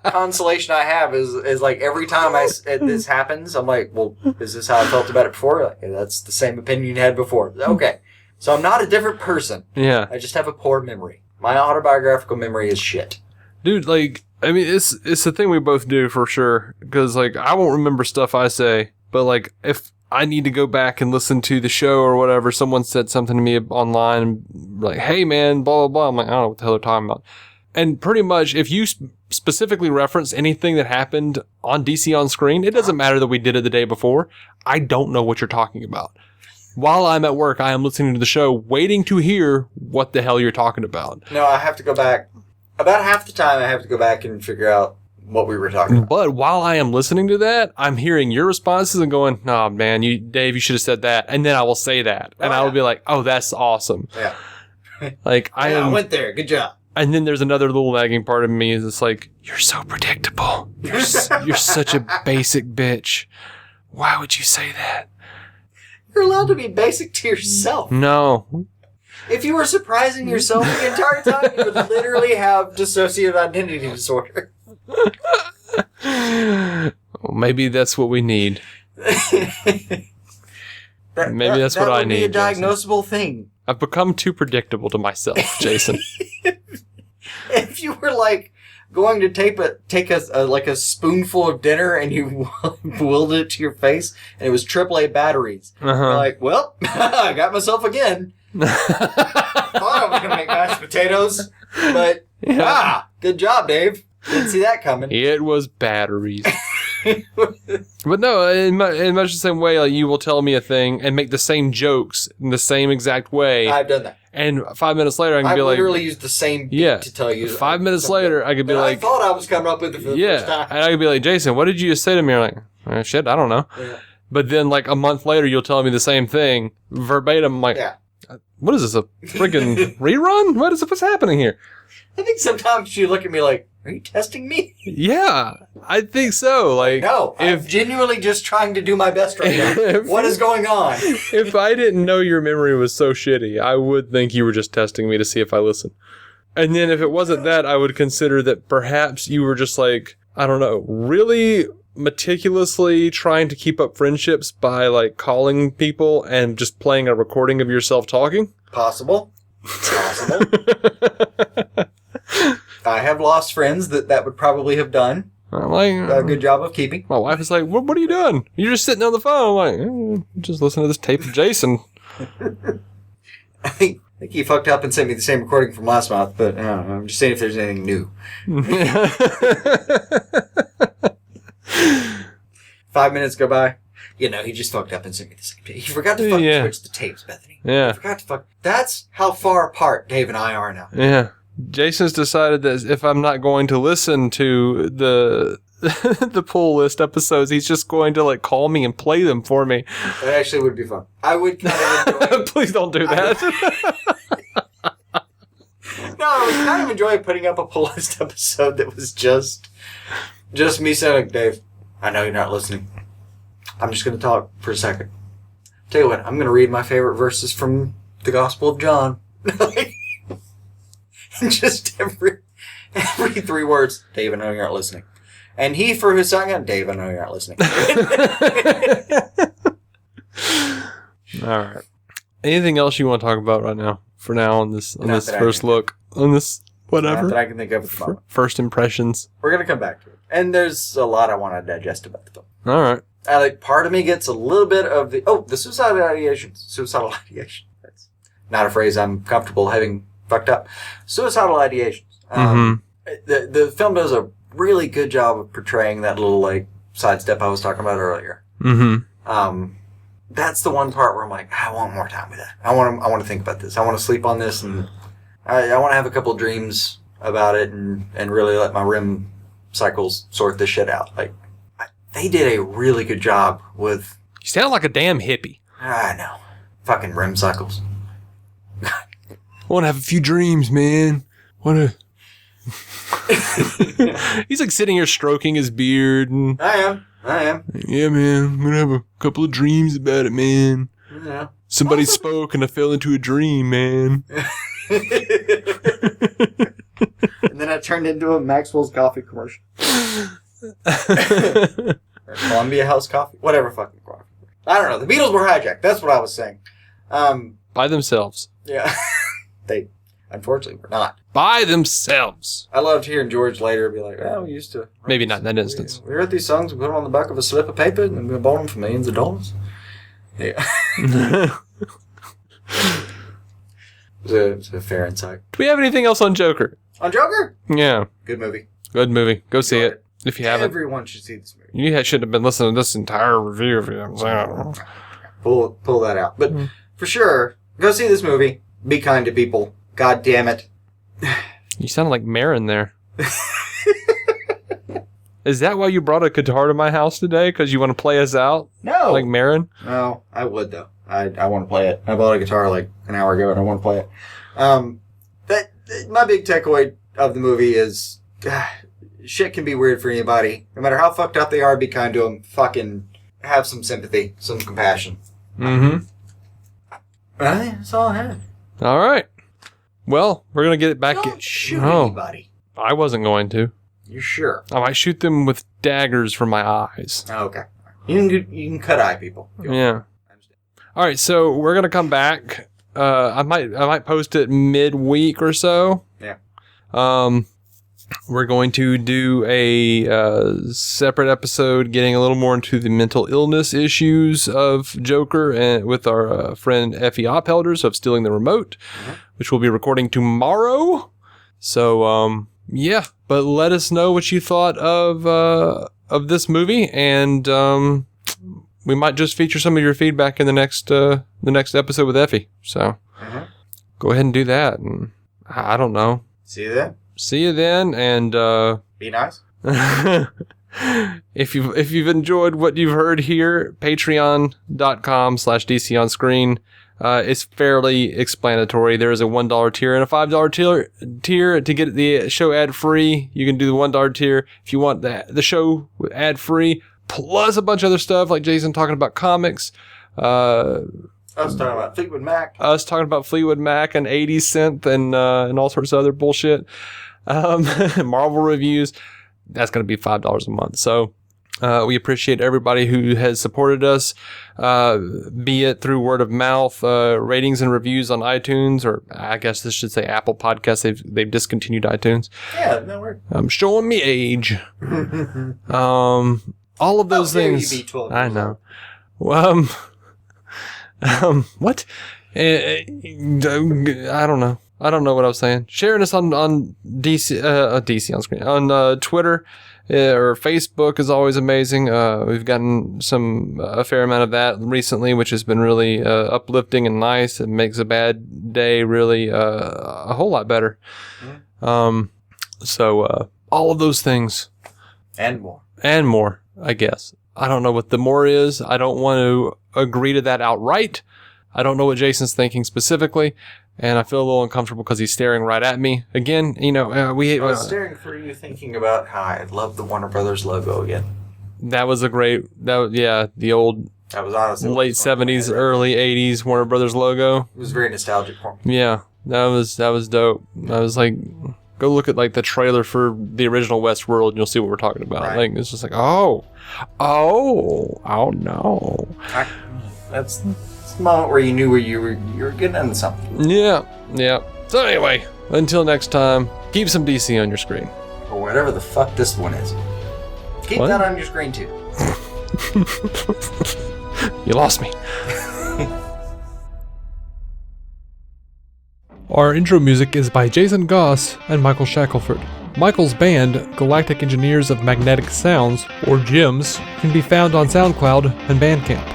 consolation I have is like every time this happens, I'm like, well, is this how I felt about it before? Like, that's the same opinion you had before. Okay. So I'm not a different person. Yeah. I just have a poor memory. My autobiographical memory is shit. Dude, like, I mean, it's the thing we both do for sure. Because, like, I won't remember stuff I say. But, like, if I need to go back and listen to the show or whatever, someone said something to me online, like, hey, man, blah, blah, blah. I'm like, I don't know what the hell they're talking about. And pretty much, if you specifically reference anything that happened on DC on screen, it doesn't matter that we did it the day before. I don't know what you're talking about. While I'm at work, I am listening to the show, waiting to hear what the hell you're talking about. No, I have to go back. About half the time, I have to go back and figure out what we were talking about. But while I am listening to that, I'm hearing your responses and going, "No, man, Dave, you should have said that." And then I will say that, and I will be like, "Oh, that's awesome." Yeah. Like I went there. Good job. And then there's another little nagging part of me is it's like, "You're so predictable. You're such a basic bitch. Why would you say that?" You're allowed to be basic to yourself. No. If you were surprising yourself the entire time, you would literally have dissociative identity disorder. Well, maybe that's what we need. Maybe that's what I need. That would be a diagnosable thing. I've become too predictable to myself, Jason. If you were like going to take a spoonful of dinner and you willed it to your face and it was AAA batteries, you're like, well, I got myself again. Thought I was gonna make mashed potatoes, but good job, Dave. Didn't see that coming. It was batteries. But no, in much the same way, like, you will tell me a thing and make the same jokes in the same exact way. I've done that. And 5 minutes later, I can be like... I literally used the same beat to tell you. 5 minutes later, I could be like... I thought I was coming up with it for the first time. And I could be like, Jason, what did you just say to me? I'm like, shit, I don't know. Yeah. But then, like, a month later, you'll tell me the same thing, verbatim. I'm like, what is this, a freaking rerun? What's happening here? I think sometimes you look at me like, are you testing me? Yeah, I think so. Like, no, I'm genuinely just trying to do my best right now. What is going on? If I didn't know your memory was so shitty, I would think you were just testing me to see if I listen. And then if it wasn't that, I would consider that perhaps you were just like, I don't know, really meticulously trying to keep up friendships by like calling people and just playing a recording of yourself talking. Possible. I have lost friends that would probably have done a good job of keeping. My wife is like, what are you doing? You're just sitting on the phone. I'm like, just listen to this tape of Jason. I think he fucked up and sent me the same recording from last month, but I don't know, I'm just saying if there's anything new. 5 minutes go by. He just fucked up and sent me the same tape. He forgot to fucking switch the tapes, Bethany. Yeah. He forgot to fuck. That's how far apart Dave and I are now. Yeah. Jason's decided that if I'm not going to listen to the pull list episodes, he's just going to like call me and play them for me. That actually would be fun. I would kind of enjoy. Please don't do that. No, I would kind of enjoy putting up a pull list episode that was just me saying, Dave, I know you're not listening. I'm just going to talk for a second. Tell you what, I'm going to read my favorite verses from the Gospel of John. And just every 3 words, Dave, I know you're not listening. And he for his second, Dave, I know you're not listening. All right. Anything else you want to talk about right now? For now, on this first look, on this whatever not that I can think of at the moment. First impressions. We're gonna come back to it, and there's a lot I want to digest about the film. All right. Part of me gets a little bit of the suicidal ideation. Suicidal ideation. That's not a phrase I'm comfortable having fucked up. Suicidal ideations. The film does a really good job of portraying that little like sidestep I was talking about earlier. That's the one part where I'm like, I want more time with that. I want to think about this. I want to sleep on this, and I want to have a couple of dreams about it, and really let my REM cycles sort this shit out. Like, they did a really good job with... You sound like a damn hippie. I know. Fucking REM cycles. I want to have a few dreams, man. He's like sitting here stroking his beard. And I am. Yeah, man. I'm going to have a couple of dreams about it, man. Yeah. Somebody spoke and I fell into a dream, man. And then I turned into a Maxwell's coffee commercial. Or Columbia House coffee. Whatever fucking coffee. I don't know. The Beatles were hijacked. That's what I was saying. By themselves. Yeah. They, unfortunately, were not. By themselves. I loved hearing George later be like, we used to... Maybe not in that instance. We wrote these songs, we put them on the back of a slip of paper, and we bought them for millions of dollars. Yeah. It's a fair insight. Do we have anything else on Joker? On Joker? Yeah. Good movie. Good movie. Go see it. If you haven't. Everyone should see this movie. You should have been listening to this entire review of it. Pull that out. But for sure, go see this movie. Be kind to people. God damn it. You sound like Marin there. Is that why you brought a guitar to my house today? Because you want to play us out? No. Like Marin? No, I would though. I want to play it. I bought a guitar like an hour ago and I want to play it. My big takeaway of the movie is shit can be weird for anybody. No matter how fucked up they are, be kind to them. Fucking have some sympathy, some compassion. Mm-hmm. That's all I had. All right. Well, we're going to get it back. Don't shoot anybody. I wasn't going to. You're sure? I might shoot them with daggers from my eyes. Oh, okay. You can cut eye people. Yeah. All right, so we're going to come back. I might post it midweek or so. Yeah. We're going to do a separate episode getting a little more into the mental illness issues of Joker and with our friend Effie Oppelders of Stealing the Remote, which we'll be recording tomorrow. So, yeah, but let us know what you thought of of this movie, and we might just feature some of your feedback in the next episode with Effie. So go ahead and do that. And I don't know. See you then. See you then, and be nice. If you've enjoyed what you've heard here, patreon.com/DC on screen is fairly explanatory. There is a $1 tier and a $5 tier to get the show ad free. You can do the $1 tier if you want the show ad free, plus a bunch of other stuff like Jason talking about comics. Us talking about Fleetwood Mac. Us talking about Fleetwood Mac and 80s synth and all sorts of other bullshit. Marvel reviews. That's going to be $5 a month. So we appreciate everybody who has supported us, be it through word of mouth, ratings and reviews on iTunes, or I guess this should say Apple Podcasts. They've discontinued iTunes. Yeah, no worries. I'm showing me age. All of those things. I know. What? I don't know. I don't know what I was saying. Sharing us on DC on screen on Twitter or Facebook is always amazing. We've gotten a fair amount of that recently, which has been really uplifting and nice. It makes a bad day really a whole lot better. So all of those things and more, I guess. I don't know what the more is. I don't want to agree to that outright. I don't know what Jason's thinking specifically. And I feel a little uncomfortable because he's staring right at me. Again, I was staring through you thinking about how I love the Warner Brothers logo again. That was the old that was honestly late 70s, early 80s Warner Brothers logo. It was very nostalgic for me. Yeah, that was dope. I was like, go look at like the trailer for the original Westworld and you'll see what we're talking about. Right. Like, it's just like, oh no. That's the moment where you knew where you were getting into something. Yeah. So anyway, until next time, keep some DC on your screen. Or whatever the fuck this one is. Keep that on your screen too. You lost me. Our intro music is by Jason Goss and Michael Shackelford. Michael's band, Galactic Engineers of Magnetic Sounds, or GEMS, can be found on SoundCloud and Bandcamp.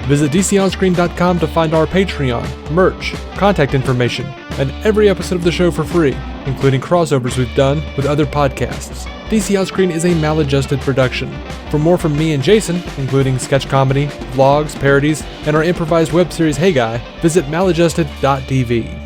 Visit DCOnScreen.com to find our Patreon, merch, contact information, and every episode of the show for free, including crossovers we've done with other podcasts. DC On Screen is a maladjusted production. For more from me and Jason, including sketch comedy, vlogs, parodies, and our improvised web series Hey Guy, visit maladjusted.tv.